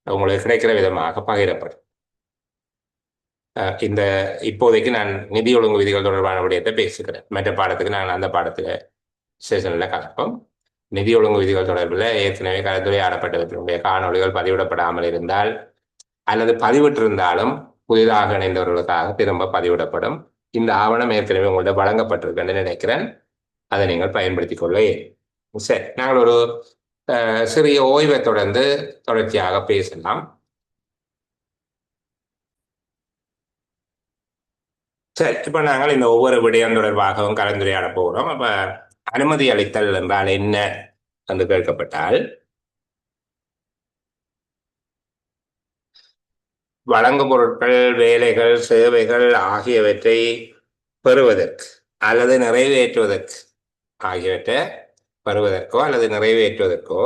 உங்களுக்கு கிடைக்கிற விதமாக பகிரப்படும். இந்த இப்போதைக்கு நான் நிதி ஒழுங்கு விதிகள் தொடர்பான விடயத்தை பேசுகிறேன். மற்ற பாடத்துக்கு நான் அந்த பாடத்தில் செஷனில் கலப்போம். நிதி ஒழுங்கு விதிகள் தொடர்பில் ஏற்கனவே கலந்துரையாடப்பட்டவர்களுடைய காணொளிகள் பதிவிடப்படாமல் இருந்தால் அல்லது பதிவிட்டிருந்தாலும் புதிதாக இணைந்தவர்களுக்காக திரும்ப பதிவிடப்படும். இந்த ஆவணம் ஏற்கனவே உங்கள்ட்ட வழங்கப்பட்டிருக்குன்னு நினைக்கிறேன். அதை நீங்கள் பயன்படுத்திக் கொள்ள. சரி, நாங்கள் ஒரு சிறிய ஓய்வை தொடர்ந்து தொடர்ச்சியாக பேசலாம். சரி, இப்ப நாங்கள் இந்த ஒவ்வொரு விடயம் தொடர்பாகவும் கலந்துரையாட போகிறோம். அப்ப அனுமதி அளித்தல் என்றால் என்ன என்று கேட்கப்பட்டால், வழங்கும் பொருட்கள், வேலைகள், சேவைகள் ஆகியவற்றை பெறுவதற்கு அல்லது நிறைவேற்றுவதற்கு ஆகியவற்றை பெறுவதற்கோ அல்லது நிறைவேற்றுவதற்கோ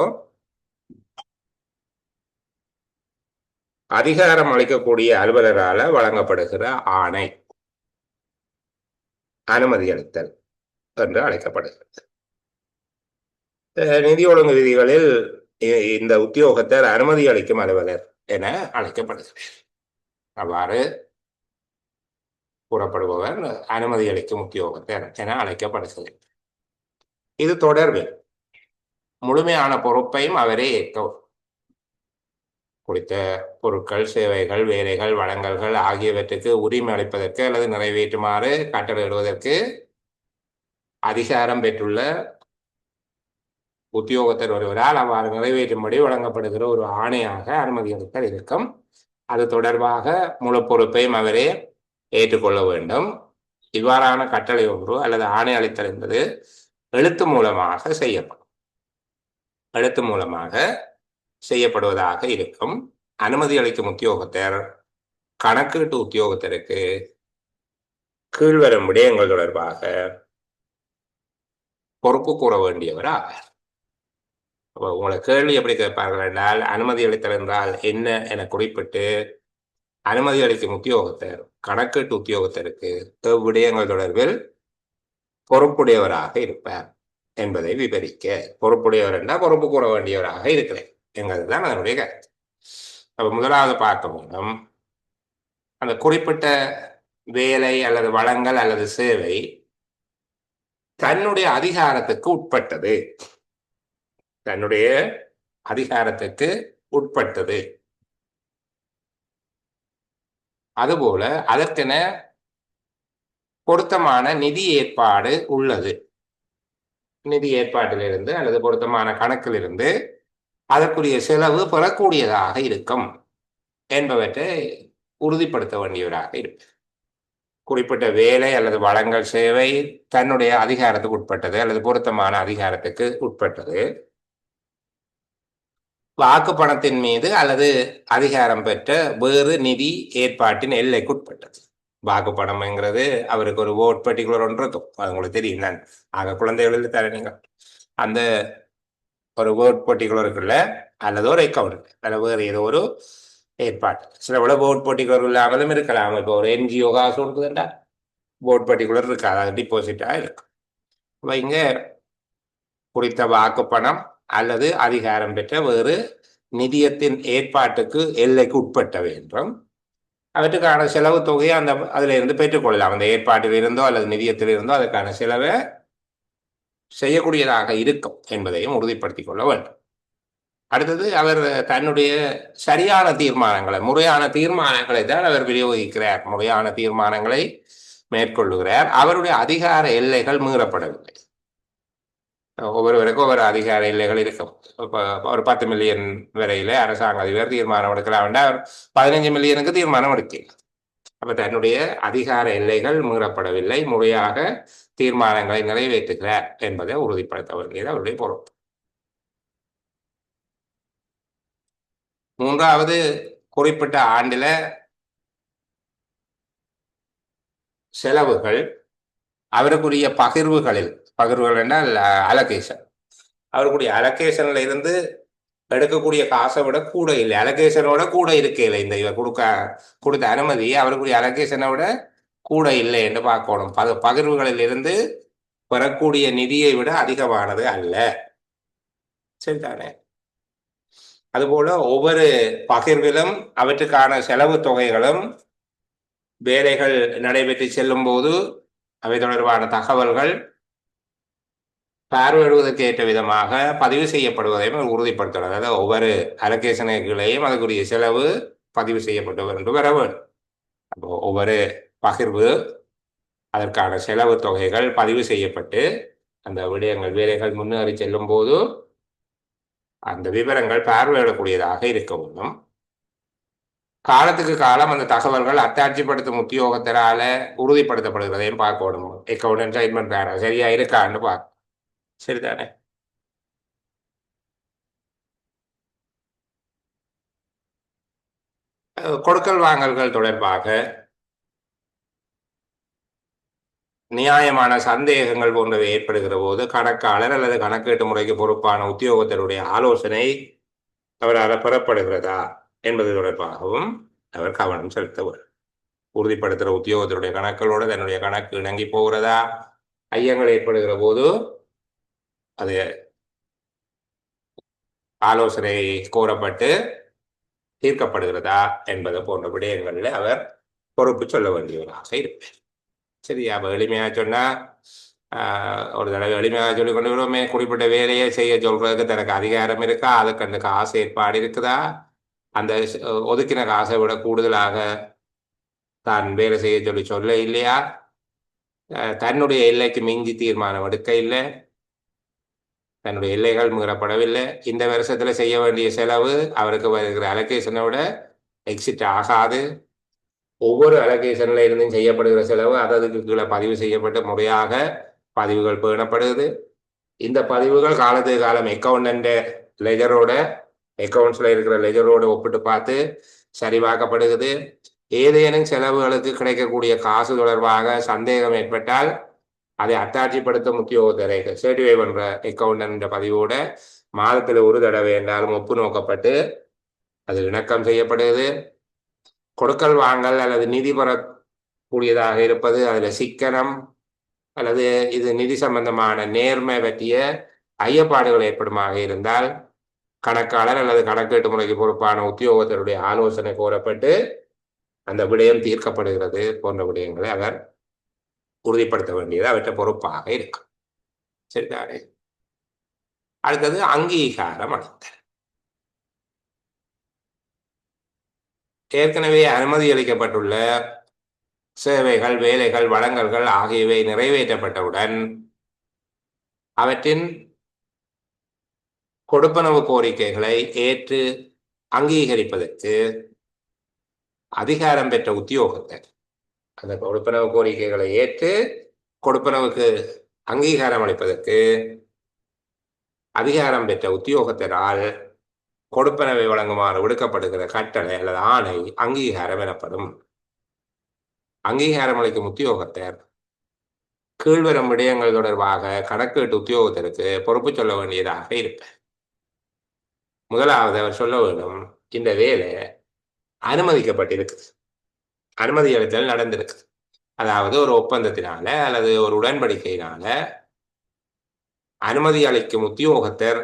அதிகாரம் அளிக்கக்கூடிய அலுவலரால வழங்கப்படுகிற ஆணை அனுமதி அளித்தல் என்று அழைக்கப்படுகிறது. நிதி ஒழுங்கு விதிகளில் இந்த உத்தியோகத்தர் அனுமதி அளிக்கும் அலுவலர் என அழைக்கப்படுகிறது. அவ்வாறு கூறப்படுபவர் அனுமதி அளிக்கும் உத்தியோகத்தர் என அழைக்கப்படுகிறது. இது தொடர்பில் முழுமையான பொறுப்பையும் அவரே ஏற்க குறித்த பொருட்கள், சேவைகள், வேலைகள், வழங்கல்கள் ஆகியவற்றுக்கு உரிமை அளிப்பதற்கு அல்லது நிறைவேற்றுமாறு கட்டளையிடுவதற்கு அதிகாரம் பெற்றுள்ள உத்தியோகத்தர் ஒருவரால் அவ்வாறு நிறைவேற்றும்படி வழங்கப்படுகிற ஒரு ஆணையாக அனுமதி அளித்தல் இருக்கும். அது தொடர்பாக முழு பொறுப்பையும் அவரே ஏற்றுக்கொள்ள வேண்டும். இவ்வாறான கட்டளை ஒன்று அல்லது ஆணை அளித்தல் என்பது எழுத்து மூலமாக செய்யப்படும். எழுத்து மூலமாக செய்யப்படுவதாக இருக்கும். அனுமதி அளிக்கும் உத்தியோகத்தர் கணக்கீட்டு உத்தியோகத்தருக்கு கீழ்வரும் விடயங்கள் தொடர்பாக பொறுப்பு கூற வேண்டியவர் ஆவார். உங்களை கேள்வி எப்படி கேட்பார்கள் என்றால், அனுமதி அளித்தல் என்றால் என்ன என குறிப்பிட்டு அனுமதி அளிக்கும் உத்தியோகத்தர் கணக்கீட்டு உத்தியோகத்தருக்கு விடயங்கள் தொடர்பில் பொறுப்புடையவராக இருப்பார் என்பதை விவரிக்க, பொறுப்புடையவர் என்றால் பொறுப்பு கூற வேண்டியவராக இருக்கிறேன் என்பதுதான் அதனுடைய கருத்து. அப்ப முதலாவது பார்க்க வேண்டும், அந்த குறிப்பிட்ட வேலை அல்லது வழங்கல் அல்லது சேவை தன்னுடைய அதிகாரத்துக்கு உட்பட்டது, தன்னுடைய அதிகாரத்துக்கு உட்பட்டது. அதுபோல அதற்கென பொருத்தமான நிதி ஏற்பாடு உள்ளது. நிதி ஏற்பாட்டிலிருந்து அல்லது பொருத்தமான கணக்கிலிருந்து அதற்குரிய செலவு பெறக்கூடியதாக இருக்கும் என்பவற்றை உறுதிப்படுத்த வேண்டியவராக இருக்கும். குறிப்பிட்ட வேலை அல்லது வழங்கல் சேவை தன்னுடைய அதிகாரத்துக்கு உட்பட்டது அல்லது பொருத்தமான அதிகாரத்துக்கு உட்பட்டது. வாக்கு பணத்தின் மீது அல்லது அதிகாரம் பெற்ற வேறு நிதி ஏற்பாட்டின் எல்லைக்குட்பட்டது. வாக்கு பணம்ங்கிறது அவருக்கு ஒரு ஓட் பர்டிகுலர் ஒன்று இருக்கும், அது உங்களுக்கு தெரியும். நான் ஆக குழந்தைகளில் தர நீங்கள் அந்த ஒரு ஓட் பர்டிகுலருக்குள்ள அல்லது ஒரு அக்கௌண்ட் அல்லது வேறு ஏதோ ஒரு ஏற்பாடு. சில விட ஓட் பர்டிகுலர் இல்லாமலும் இருக்கலாம். இப்போ ஒரு என்ஜிஓ காசு கொடுக்குதுண்டா ஓட் பர்டிகுலர் இருக்காது, அது டிபாசிட்டாக இருக்கும். இப்போ இங்கே குறித்த வாக்கு பணம் அல்லது அதிகாரம் பெற்ற வேறு நிதியத்தின் ஏற்பாட்டுக்கு எல்லைக்கு உட்பட்ட வேண்டும். அவற்றுக்கான செலவு தொகையை அதில் இருந்து பெற்றுக்கொள்ளலாம். அந்த ஏற்பாட்டில் இருந்தோ அல்லது நிதியத்தில் இருந்தோ அதற்கான செலவை செய்யக்கூடியதாக இருக்கும் என்பதையும் உறுதிப்படுத்திக் கொள்ள வேண்டும். அடுத்தது, அவர் தன்னுடைய சரியான தீர்மானங்களை, முறையான தீர்மானங்களை தான் அவர் விநியோகிக்கிறார், முறையான தீர்மானங்களை மேற்கொள்ளுகிறார். அவருடைய அதிகார எல்லைகள் மீறப்படவில்லை. ஒவ்வொருவருக்கும் ஒவ்வொரு அதிகார எல்லைகள் இருக்கும். இப்போ ஒரு 10 மில்லியன் வரையில அரசாங்க அதிபர் தீர்மானம் எடுக்கலாம் வேண்டாம், அவர் 15 மில்லியனுக்கு தீர்மானம் எடுக்கல. அப்ப தன்னுடைய அதிகார எல்லைகள் மீறப்படவில்லை, முறையாக தீர்மானங்களை நிறைவேற்றுகிறார் என்பதை உறுதிப்படுத்த வேண்டியது அவருடைய பொறுப்பு. மூன்றாவது, குறிப்பிட்ட ஆண்டில செலவுகள் அவருக்குரிய பகிர்வுகள் என்றால் அலோகேஷன், அவருக்குரிய அலோகேஷன்ல இருந்து எடுக்கக்கூடிய காசை விட கூட இல்லை, அலோகேஷனோட கூட இருக்கையில் இந்த இவர் கொடுத்த அனுமதி அவருக்குரிய அலோகேஷனை விட கூட இல்லை என்று பார்க்கணும். பகிர்வுகளில் இருந்து பெறக்கூடிய நிதியை விட அதிகமானது அல்ல. சரிதானே? அதுபோல ஒவ்வொரு பகிர்விலும் அவற்றுக்கான செலவு தொகைகளும் வேலைகள் நடைபெற்று செல்லும் போது அவை தொடர்பான தகவல்கள் பார்வையிடுவதற்கு ஏற்ற விதமாக பதிவு செய்யப்படுவதையும் உறுதிப்படுத்தணும். அதாவது ஒவ்வொரு அலோகேஷனுகளையும் அதுக்குரிய செலவு பதிவு செய்யப்பட்டு என்று வர வேண்டும். அப்போ ஒவ்வொரு பகிர்வு அதற்கான செலவு தொகைகள் பதிவு செய்யப்பட்டு அந்த விடயங்கள் வேலைகள் முன்னேறி செல்லும் போது அந்த விவரங்கள் பார்வையிடக்கூடியதாக இருக்க வேண்டும். காலத்துக்கு காலம் அந்த தகவல்கள் அத்தாட்சிப்படுத்தும் உத்தியோகத்தினால உறுதிப்படுத்தப்படுகிறதையும் பார்க்கணும். அக்கௌண்ட் ஸ்டேட்மெண்ட் சரியா இருக்கான்னு பார்க்க. சரிதானே? கொடுக்கல் வாங்கல்கள் தொடர்பாக நியாயமான சந்தேகங்கள் போன்றவை ஏற்படுகிற போது கணக்காளர் அல்லது கணக்கீட்டு முறைக்கு பொறுப்பான உத்தியோகத்தருடைய ஆலோசனை அவரால் பெறப்படுகிறதா என்பது தொடர்பாகவும் அவர் கவனம் செலுத்தவர். உறுதிப்படுத்துகிற உத்தியோகத்தருடைய கணக்குகளோடு தன்னுடைய கணக்கு இணங்கி போகிறதா, ஐயங்கள் ஏற்படுகிற போது அது ஆலோசனை கோரப்பட்டு தீர்க்கப்படுகிறதா என்பது போன்ற விடயங்களில் அவர் பொறுப்பு சொல்ல வேண்டியவராக இருப்பார். சரி, அப்போ எளிமையாக சொன்னால் ஒரு தடவை எளிமையாக சொல்லி கொண்டு விடுவோமே, குறிப்பிட்ட வேலையை செய்ய சொல்றதுக்கு தனக்கு அதிகாரம் இருக்கா, அதுக்கு அந்த காசு ஏற்பாடு இருக்குதா, அந்த ஒதுக்கின காசை விட கூடுதலாக தான் வேலை செய்ய சொல்ல இல்லையா, தன்னுடைய எல்லைக்கு மிஞ்சி தீர்மானம் எடுக்க இல்லை, தன்னுடைய எல்லைகள் மீறப்படவில்லை, இந்த வருஷத்தில் செய்ய வேண்டிய செலவு அவருக்கு வருகிற அலோகேஷனை விட எக்ஸிட் ஆகாது, ஒவ்வொரு அலோகேஷன்ல இருந்தும் செய்யப்படுகிற செலவு அதற்கு கீழே பதிவு செய்யப்பட்டு முறையாக பதிவுகள் பேணப்படுது. இந்த பதிவுகள் காலத்துக்கு காலம் அக்கௌண்டன்ட் லெஜரோட அக்கௌண்ட்ஸ்ல இருக்கிற லெஜரோட ஒப்பிட்டு பார்த்து சரிபார்க்கப்படுகிறது. ஏதேனும் செலவுகளுக்கு கிடைக்கக்கூடிய காசு தொடர்பாக சந்தேகம் ஏற்பட்டால் அதை அத்தாட்சிப்படுத்தும் உத்தியோகத்தரை சர்டிஃபை பண்ற அக்கௌண்டன்ட் பதிவோட மாதத்தில் ஒரு தடவை என்றாலும் ஒப்பு நோக்கப்பட்டு அது இணக்கம் செய்யப்படுகிறது. கொடுக்கல் வாங்கல் அல்லது நிதி பெறக்கூடியதாக இருப்பது, அதில் சிக்கனம் அல்லது இது நிதி சம்பந்தமான நேர்மை பற்றிய ஐயப்பாடுகள் ஏற்படுமாக இருந்தால் கணக்காளர் அல்லது கணக்கீட்டு முறைக்கு பொறுப்பான உத்தியோகத்தருடைய ஆலோசனை கோரப்பட்டு அந்த விடயம் தீர்க்கப்படுகிறது போன்ற விடயங்களை அவர் உறுதிப்படுத்த வேண்டியது அவற்றை பொறுப்பாக இருக்கும். சரிதானே? அடுத்தது அங்கீகாரம் அளித்தல். ஏற்கனவே அனுமதி அளிக்கப்பட்டுள்ள சேவைகள், வேலைகள், வழங்கல்கள் ஆகியவை நிறைவேற்றப்பட்டவுடன் அவற்றின் கொடுப்பனவு கோரிக்கைகளை ஏற்று அங்கீகரிப்பதற்கு அதிகாரம் பெற்ற உத்தியோகத்தர் அந்த கொடுப்பனவு கோரிக்கைகளை ஏற்று கொடுப்பனவுக்கு அங்கீகாரம் அளிப்பதற்கு அதிகாரம் பெற்ற உத்தியோகத்தரால் கொடுப்பனவை வழங்குமாறு விடுக்கப்படுகிற கட்டளை அல்லது ஆணை அங்கீகாரம் எனப்படும். அங்கீகாரம் அளிக்கும் உத்தியோகத்தர் கீழ்வரும் விடயங்கள் தொடர்பாக கணக்கீட்டு உத்தியோகத்திற்கு பொறுப்பு சொல்ல வேண்டியதாக இருப்பார். முதலாவது அவர் சொல்ல வேண்டும், இந்த வேலை அனுமதிக்கப்பட்டிருக்குது, அனுமதி அளித்தல் நடந்திருக்கு, அதாவது ஒரு ஒப்பந்தத்தினால அல்லது ஒரு உடன்படிக்கையினால அனுமதி அளிக்கும் உத்தியோகத்தர்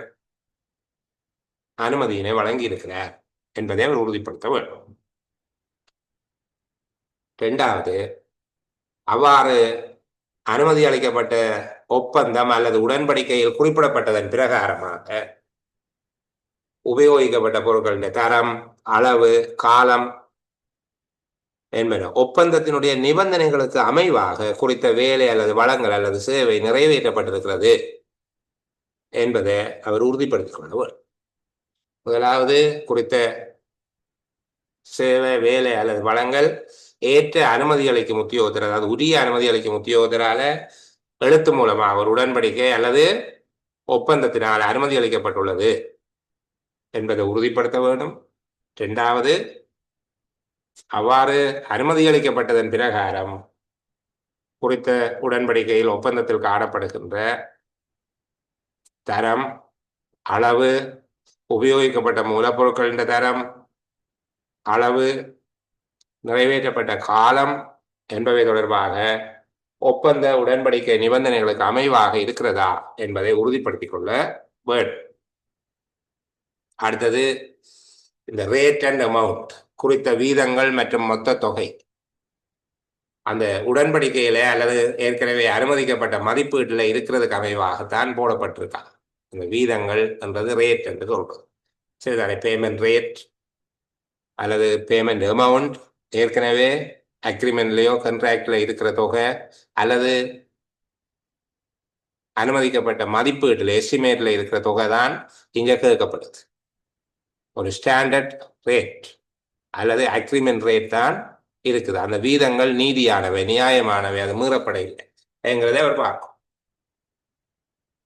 அனுமதியினை வழங்கி இருக்கிறார் என்பதை அவர் உறுதிப்படுத்த வேண்டும். இரண்டாவது, அவ்வாறு அனுமதி அளிக்கப்பட்ட ஒப்பந்தம் அல்லது உடன்படிக்கையில் குறிப்பிடப்பட்டதன் பிரகாரமாக உபயோகிக்கப்பட்ட பொருட்களின் தரம், அளவு, காலம் என்பன ஒப்பந்தத்தினுடைய நிபந்தனைகளுக்கு அமைவாக குறித்த வேலை அல்லது வளங்கள் அல்லது சேவை நிறைவேற்றப்பட்டிருக்கிறது என்பதை அவர் உறுதிப்படுத்திக் கொள்வார். முதலாவது, குறித்த சேவை, வேலை அல்லது வளங்கள் ஏற்ற அனுமதி அளிக்கும் உத்தியோகத்தர், அதாவது உரிய அனுமதி அளிக்கும் உத்தியோகத்தரால எழுத்து மூலமாக ஒரு உடன்படிக்கை அல்லது ஒப்பந்தத்தினால் அனுமதி அளிக்கப்பட்டுள்ளது என்பதை உறுதிப்படுத்த வேண்டும். இரண்டாவது, அவ்வாறு அனுமதி அளிக்கப்பட்டதன் பிரகாரம் குறித்த உடன்படிக்கையில் ஒப்பந்தத்தில் காணப்படுகின்ற தரம், அளவு, உபயோகிக்கப்பட்ட மூலப்பொருட்களின் தரம், அளவு, நிறைவேற்றப்பட்ட காலம் என்பவை தொடர்பாக ஒப்பந்த உடன்படிக்கை நிபந்தனைகளுக்கு அமைவாக இருக்கிறதா என்பதை உறுதிப்படுத்திக் கொள்ள வேண்டும். அடுத்தது, இந்த ரேட் அண்ட் அமௌண்ட் குறித்த வீதங்கள் மற்றும் மொத்த தொகை அந்த உடன்படிக்கையில அல்லது ஏற்கனவே அனுமதிக்கப்பட்ட மதிப்பீட்டில் இருக்கிறதுக்கு அமைவாகத்தான் போடப்பட்டிருக்காங்க. இந்த வீதங்கள் என்றது ரேட் என்று சொல்றது. சரிதானே? பேமெண்ட் ரேட் அல்லது பேமெண்ட் அமௌண்ட் ஏற்கனவே அக்ரிமெண்ட்லயோ கண்ட்ராக்ட்ல இருக்கிற தொகை அல்லது அனுமதிக்கப்பட்ட மதிப்பீட்டில் எஸ்டிமேட்ல இருக்கிற தொகை தான் இங்க கேட்கப்படுது. ஒரு ஸ்டாண்டர்ட் ரேட் அல்லது அக்ரிமெண்ட் ரேட் தான் இருக்குது. அந்த வீதங்கள் நீதியானவை, நியாயமானவை, அது மீறப்பட இல்லை என்கிறதை அவர் பார்க்கும்.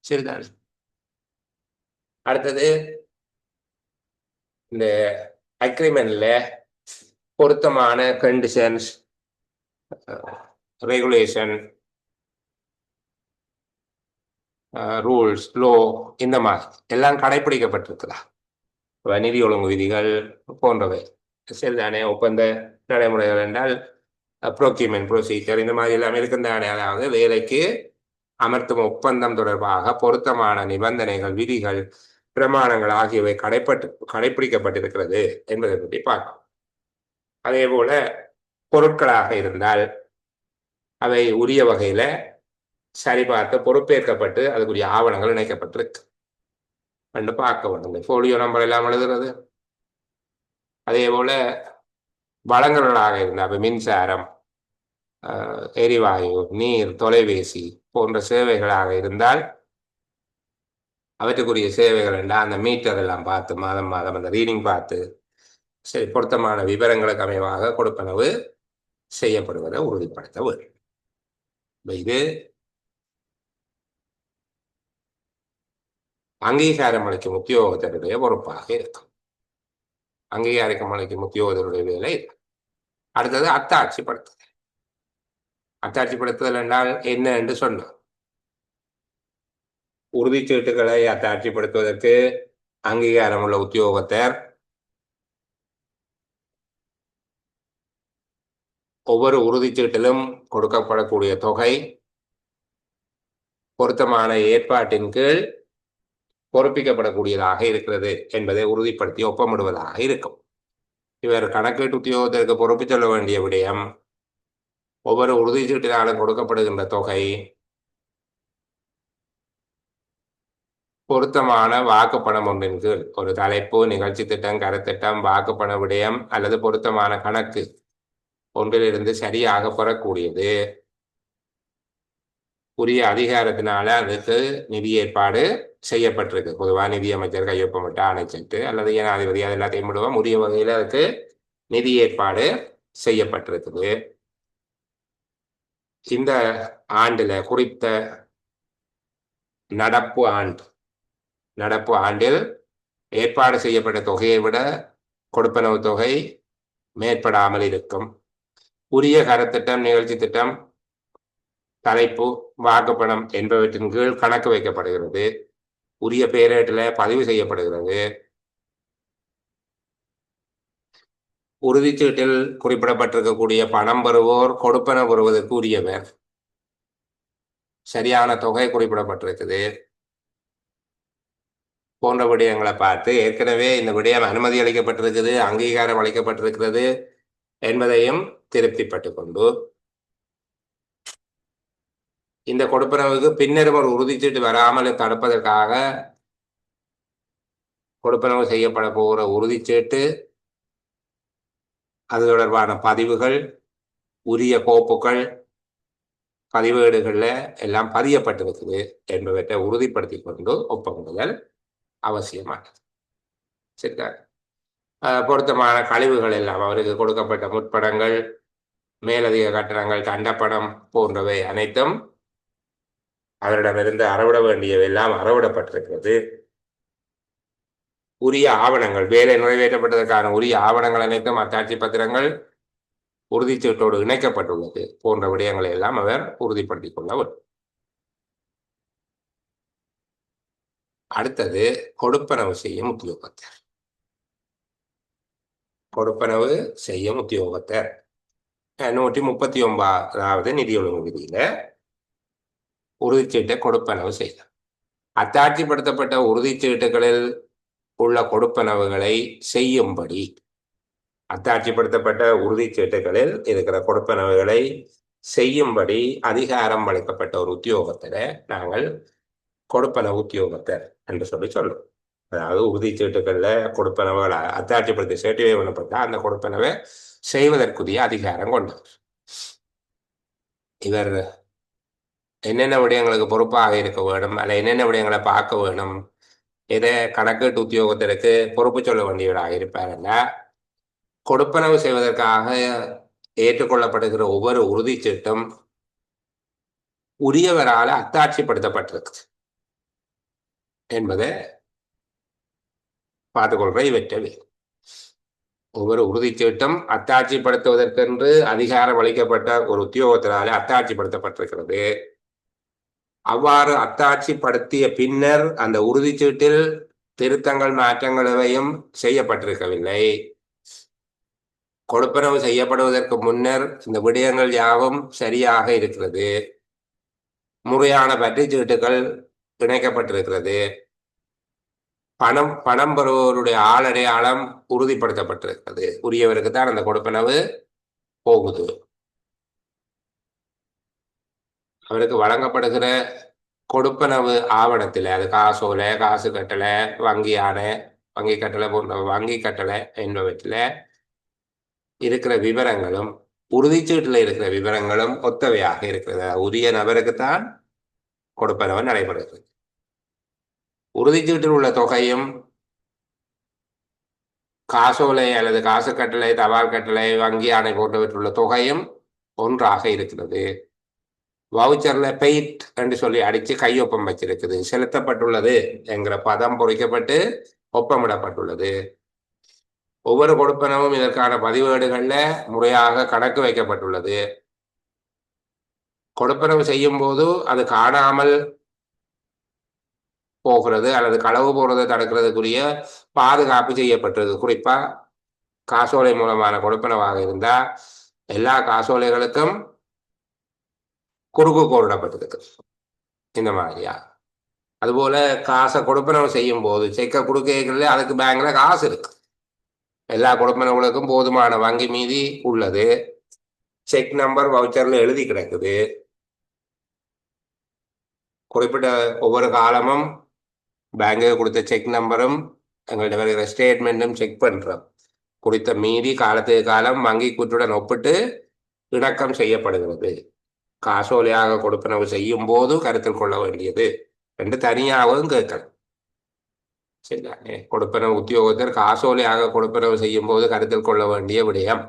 சரிதான். அடுத்தது, இந்த அக்ரிமெண்ட்ல பொருத்தமான கண்டிஷன்ஸ், ரெகுலேஷன், ரூல்ஸ், லோ, இந்த மாதிரி எல்லாம் கடைபிடிக்கப்பட்டிருக்குதா? நிதி ஒழுங்கு விதிகள் போன்றவை சரிதானே. ஒப்பந்த நடைமுறைகள் என்றால் ப்ரோக்யூமெண்ட் ப்ரொசீஜர் இந்த மாதிரி எல்லாம் இருக்கின்றன. அதாவது வேலைக்கு அமர்த்தும் ஒப்பந்தம் தொடர்பாக பொருத்தமான நிபந்தனைகள், விதிகள், பிரமாணங்கள் ஆகியவை கடைபிடிக்கப்பட்டிருக்கிறது என்பதை பற்றி பார்க்கலாம். அதே போல பொருட்களாக இருந்தால் அவை உரிய வகையில சரிபார்த்து பொறுப்பேற்கப்பட்டு அதுக்குரிய ஆவணங்கள் இணைக்கப்பட்டிருக்கு என்று பார்க்க வேண்டும். போலியோ நம்பர் எல்லாம் எழுதுறது. அதே போல வளங்களாக இருந்தால் மின்சாரம், எரிவாயு, நீர், தொலைபேசி போன்ற சேவைகளாக இருந்தால் அவற்றுக்குரிய சேவைகள் என்றால் அந்த மீட்டர் எல்லாம் பார்த்து மாதம் மாதம் அந்த ரீடிங் பார்த்து சரி பொருத்தமான விவரங்களுக்கு அமைவாக கொடுப்பனவு செய்யப்படுவதை உறுதிப்படுத்த வேண்டும். இது அங்கீகாரம் அளிக்கும் உத்தியோகத்தருடைய பொறுப்பாக இருக்கும். அங்கீகாரம் அளிக்கும் உத்தியோகத்தருடைய வேலை. அடுத்தது அத்தாட்சிப்படுத்துதல். அத்தாட்சிப்படுத்துதல் என்றால் என்ன என்று சொன்னோம். உறுதிச்சீட்டுகளை அத்தாட்சிப்படுத்துவதற்கு அங்கீகாரம் உள்ள உத்தியோகத்தர் ஒவ்வொரு உறுதிச்சீட்டிலும் கொடுக்கப்படக்கூடிய தொகை பொருத்தமான ஏற்பாட்டின் கீழ் பொறுப்பிக்கப்படக்கூடியதாக இருக்கிறது என்பதை உறுதிப்படுத்தி ஒப்பமிடுவதாக இருக்கும். இவர் கணக்கீட்டு உத்தியோகத்திற்கு பொறுப்பு சொல்ல வேண்டிய விடயம் ஒவ்வொரு உறுதிச்சீட்டினாலும் கொடுக்கப்படுகின்ற தொகை பொருத்தமான வாக்குப்பணம் ஒன்றின் கீழ் ஒரு தலைப்பு, நிகழ்ச்சி திட்டம், கருத்திட்டம், வாக்குப்பண விடயம் அல்லது பொருத்தமான கணக்கு ஒன்றிலிருந்து சரியாக பெறக்கூடியது. உரிய அதிகாரத்தினால அதுக்கு நிதி ஏற்பாடு செய்யப்பட்டிருக்கு. பொதுவாக நிதியமைச்சர் கையொப்பமிட்ட ஆணைச்சீட்டு அல்லது ஜனாதிபதி அது எல்லாத்தையும் விடுவோம். உரிய வகையில் அதுக்கு நிதி ஏற்பாடு செய்யப்பட்டிருக்குது. இந்த ஆண்டில் குறித்த நடப்பு ஆண்டில் ஏற்பாடு செய்யப்பட்ட தொகையை விட கொடுப்பனவு தொகை மேற்படாமல் இருக்கும். உரிய கருத்திட்டம், நிகழ்ச்சி திட்டம், தலைப்பு, வாக்குப்பணம் என்பவற்றின் கீழ் கணக்கு வைக்கப்படுகிறது. உரிய பேரேட்டில் பதிவு செய்யப்படுகிறது. உறுதிச்சீட்டில் குறிப்பிடப்பட்டிருக்கக்கூடிய பணம் பெறுவோர் கொடுப்பன பெறுவதற்கு உரியவர். சரியான தொகை குறிப்பிடப்பட்டிருக்குது போன்ற விடயங்களை பார்த்து ஏற்கனவே இந்த விடயம் அனுமதி அளிக்கப்பட்டிருக்குது, அங்கீகாரம் அளிக்கப்பட்டிருக்கிறது என்பதையும் திருப்திப்பட்டு கொண்டு இந்த கொடுப்பனவுக்கு பின்னரும் ஒரு உறுதிச்சீட்டு வராமல் தடுப்பதற்காக கொடுப்பனவு செய்யப்பட போகிற உறுதிச்சீட்டு, அது தொடர்பான பதிவுகள், உரிய கோப்புகள், பதிவேடுகளில் எல்லாம் பதியப்பட்டிருக்குது என்பவற்றை உறுதிப்படுத்தி கொண்டு ஒப்பமிடுதல் அவசியமானது. சரிதா? பொருத்தமான கழிவுகள் எல்லாம் அவருக்கு கொடுக்கப்பட்ட முற்படங்கள், மேலதிக கட்டணங்கள், தண்டப்பணம் போன்றவை அனைத்தும் அவரிடமிருந்து அறவிட வேண்டியவெல்லாம் அறவிடப்பட்டிருக்கிறது. உரிய ஆவணங்கள், வேலை நிறைவேற்றப்பட்டதற்கான உரிய ஆவணங்கள் அனைத்தும் அத்தாட்சி பத்திரங்கள் உறுதிச்சீட்டோடு இணைக்கப்பட்டுள்ளது போன்ற விடயங்களை எல்லாம் அவர் உறுதிப்படுத்திக் கொள்ள வேண்டும். அடுத்தது கொடுப்பனவு செய்யும் உத்தியோகத்தர். கொடுப்பனவு செய்யும் உத்தியோகத்தர் 139வது நிதி ஒழுங்கு விதியில உறுதிச்சீட்டை கொடுப்பனவு செய்தார். அத்தாட்சிப்படுத்தப்பட்ட உறுதிச்சீட்டுகளில் உள்ள கொடுப்பனவுகளை செய்யும்படி அத்தாட்சிப்படுத்தப்பட்ட உறுதிச்சீட்டுகளில் இருக்கிற கொடுப்பனவுகளை செய்யும்படி அதிகாரம் அளிக்கப்பட்ட ஒரு உத்தியோகத்தரை நாங்கள் கொடுப்பனவு உத்தியோகத்தர் என்று சொல்லுவோம். அதாவது உறுதிச்சீட்டுகள்ல கொடுப்பனவுகளை அத்தாட்சிப்படுத்தி சர்டிஃபை பண்ணப்பட்டா அந்த கொடுப்பனவை செய்வதற்குரிய அதிகாரம் கொண்டவர். இவர் என்னென்ன விடயங்களுக்கு பொறுப்பாக இருக்க வேண்டும், அல்ல என்னென்ன விடயங்களை பார்க்க வேணும், எதை கணக்கீட்டு உத்தியோகத்திற்கு பொறுப்பு சொல்ல வேண்டியவராக இருப்பார்ல, கொடுப்பனவு செய்வதற்காக ஏற்றுக்கொள்ளப்படுகிற ஒவ்வொரு உறுதிச்சீட்டும் உரியவரால் அத்தாட்சிப்படுத்தப்பட்டிருக்கு என்பதை பார்த்துக்கொள்ற இவற்றை ஒவ்வொரு உறுதிச்சீட்டும் அத்தாட்சிப்படுத்துவதற்கென்று அதிகாரம் அளிக்கப்பட்ட ஒரு உத்தியோகத்தினாலே அத்தாட்சிப்படுத்தப்பட்டிருக்கிறது. அவ்வாறு அத்தாட்சிப்படுத்திய பின்னர் அந்த உறுதிச்சீட்டில் திருத்தங்கள் மாற்றங்கள் எவையும் செய்யப்பட்டிருக்கவில்லை. கொடுப்பனவு செய்யப்படுவதற்கு முன்னர் இந்த விடயங்கள் யாவும் சரியாக இருக்கிறது. முறையான பற்றுச்சீட்டுகள் இணைக்கப்பட்டிருக்கிறது. பணம் பெறுவோருடைய ஆளடையாளம் உறுதிப்படுத்தப்பட்டிருக்கிறது. உரியவருக்கு தான் அந்த கொடுப்பனவு போகுது. அவருக்கு வழங்கப்படுகிற கொடுப்பனவு ஆவணத்தில் அது காசோலை, காசு கட்டளை, வங்கி ஆணை, வங்கி கட்டளை போன்ற வங்கி கட்டளை என்பவற்றில் இருக்கிற விவரங்களும் உறுதிச்சீட்டில் இருக்கிற விவரங்களும் ஒத்தவையாக இருக்கிறது. உரிய நபருக்குத்தான் கொடுப்பனவு நடைபெறுகிறது. உறுதிச்சீட்டில் உள்ள தொகையும் காசோலை அல்லது காசு கட்டளை, தபால் கட்டளை, வங்கி ஆணை போன்றவற்றுள்ள தொகையும் ஒன்றாக இருக்கிறது. வவுச்சர்ல பெயிட் என்று சொல்லி அடிச்சு கையொப்பம் வச்சிருக்குது. செலுத்தப்பட்டுள்ளது என்கிற பதம் பொறிக்கப்பட்டு ஒப்பமிடப்பட்டுள்ளது. ஒவ்வொரு கொடுப்பனவும் இதற்கான பதிவேடுகள்ல முறையாக கணக்கு வைக்கப்பட்டுள்ளது. கொடுப்பனவு செய்யும் போது அது காணாமல் போகிறது அல்லது களவு போறதை தடுக்கிறதுக்குரிய பாதுகாப்பு செய்யப்பட்டது. குறிப்பா காசோலை மூலமான கொடுப்பனவாக இருந்தா எல்லா காசோலைகளுக்கும் குறுக்கு கோரிடப்பட்டிருக்கு. இந்த மாதிரியா அதுபோல காசை கொடுப்பனவு செய்யும் போது செக்கை கொடுக்கல அதுக்கு பேங்க்ல காசு இருக்கு. எல்லா கொடுப்பனவுகளுக்கும் போதுமான வங்கி மீதி உள்ளது. செக் நம்பர் வவுச்சர்ல எழுதி கிடக்குது. குறிப்பிட்ட ஒவ்வொரு காலமும் பேங்குக்கு கொடுத்த செக் நம்பரும் எங்கள்கிட்ட வருகிற ஸ்டேட்மெண்ட்டும் செக் பண்றோம். குறித்த மீதி காலத்துக்கு காலம் வங்கி கூற்றுடன் ஒப்பிட்டு இணக்கம் செய்யப்படுகிறது. காசோலையாக கொடுப்பனவு செய்யும் போது கருத்தில் கொள்ள வேண்டியது என்று தனியாகவும் கேட்கலாம். சரிதானே? கொடுப்பனவு உத்தியோகத்தர் காசோலையாக கொடுப்பனவு செய்யும் போது கருத்தில் கொள்ள வேண்டிய விடயம்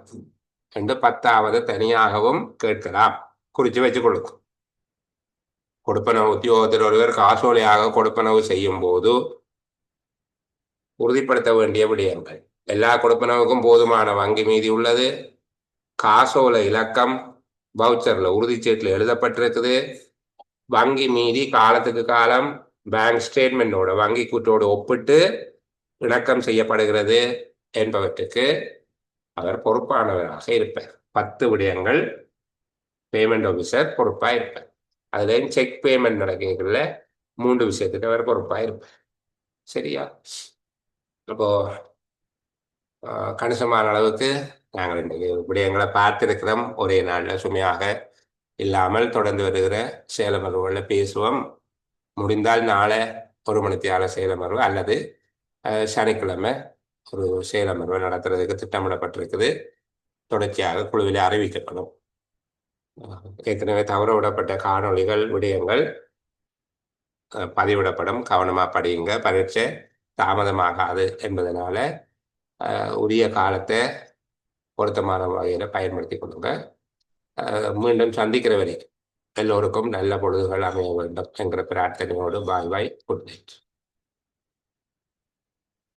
என்று 10வது தனியாகவும் கேட்கலாம். குறித்து வச்சுக் கொடுக்கும். கொடுப்பனவு உத்தியோகத்தர் ஒருவர் காசோலையாக கொடுப்பனவு செய்யும் போது உறுதிப்படுத்த வேண்டிய விடயங்கள்: எல்லா கொடுப்பனவுக்கும் போதுமான வங்கி மீதி உள்ளது. காசோலை இலக்கம் வவுச்சர்ல உறுதிச்சீட்டில் எழுதப்பட்டிருக்குது. வங்கி மீதி காலத்துக்கு காலம் பேங்க் ஸ்டேட்மெண்டோட வங்கி கூட்டோடு ஒப்பிட்டு இணக்கம் செய்யப்படுகிறது என்பவற்றுக்கு அவர் பொறுப்பானவராக இருப்பார். 10 விடயங்கள் பேமெண்ட் ஆஃபீஸர் பொறுப்பாக இருப்பார். அதுலேயும் செக் பேமெண்ட் நடக்கிறதுல 3 விஷயத்துக்கு அவர் பொறுப்பாக இருப்பார். சரியா? அப்போ கணிசமான அளவுக்கு நாங்கள் இன்றைக்கு விடயங்களை பார்த்திருக்கிறோம். ஒரே நாளில் சுமையாக இல்லாமல் தொடர்ந்து வருகிற சேலமர்வுகளில் பேசுவோம். முடிந்தால் நாளை 1 மணித்தியால சேலமர்வு அல்லது சனிக்கிழமை ஒரு சேலமர்வு நடத்துறதுக்கு திட்டமிடப்பட்டிருக்குது. தொடர்ச்சியாக குழுவில் அறிவிக்கப்படும். ஏற்கனவே தவற விடப்பட்ட காணொளிகள் விடயங்கள் பதிவிடப்படும். கவனமாக படியுங்க. பரீட்சை தாமதமாகாது என்பதனால உரிய காலத்தை பொருத்தமான வகையில் பயன்படுத்தி கொள்ளுங்க. மீண்டும் சந்திக்கிற வரை எல்லோருக்கும் நல்ல பொழுதுகள் அமைய வேண்டும் என்கிற பிரார்த்தனையோடு பாய் பாய். Good night.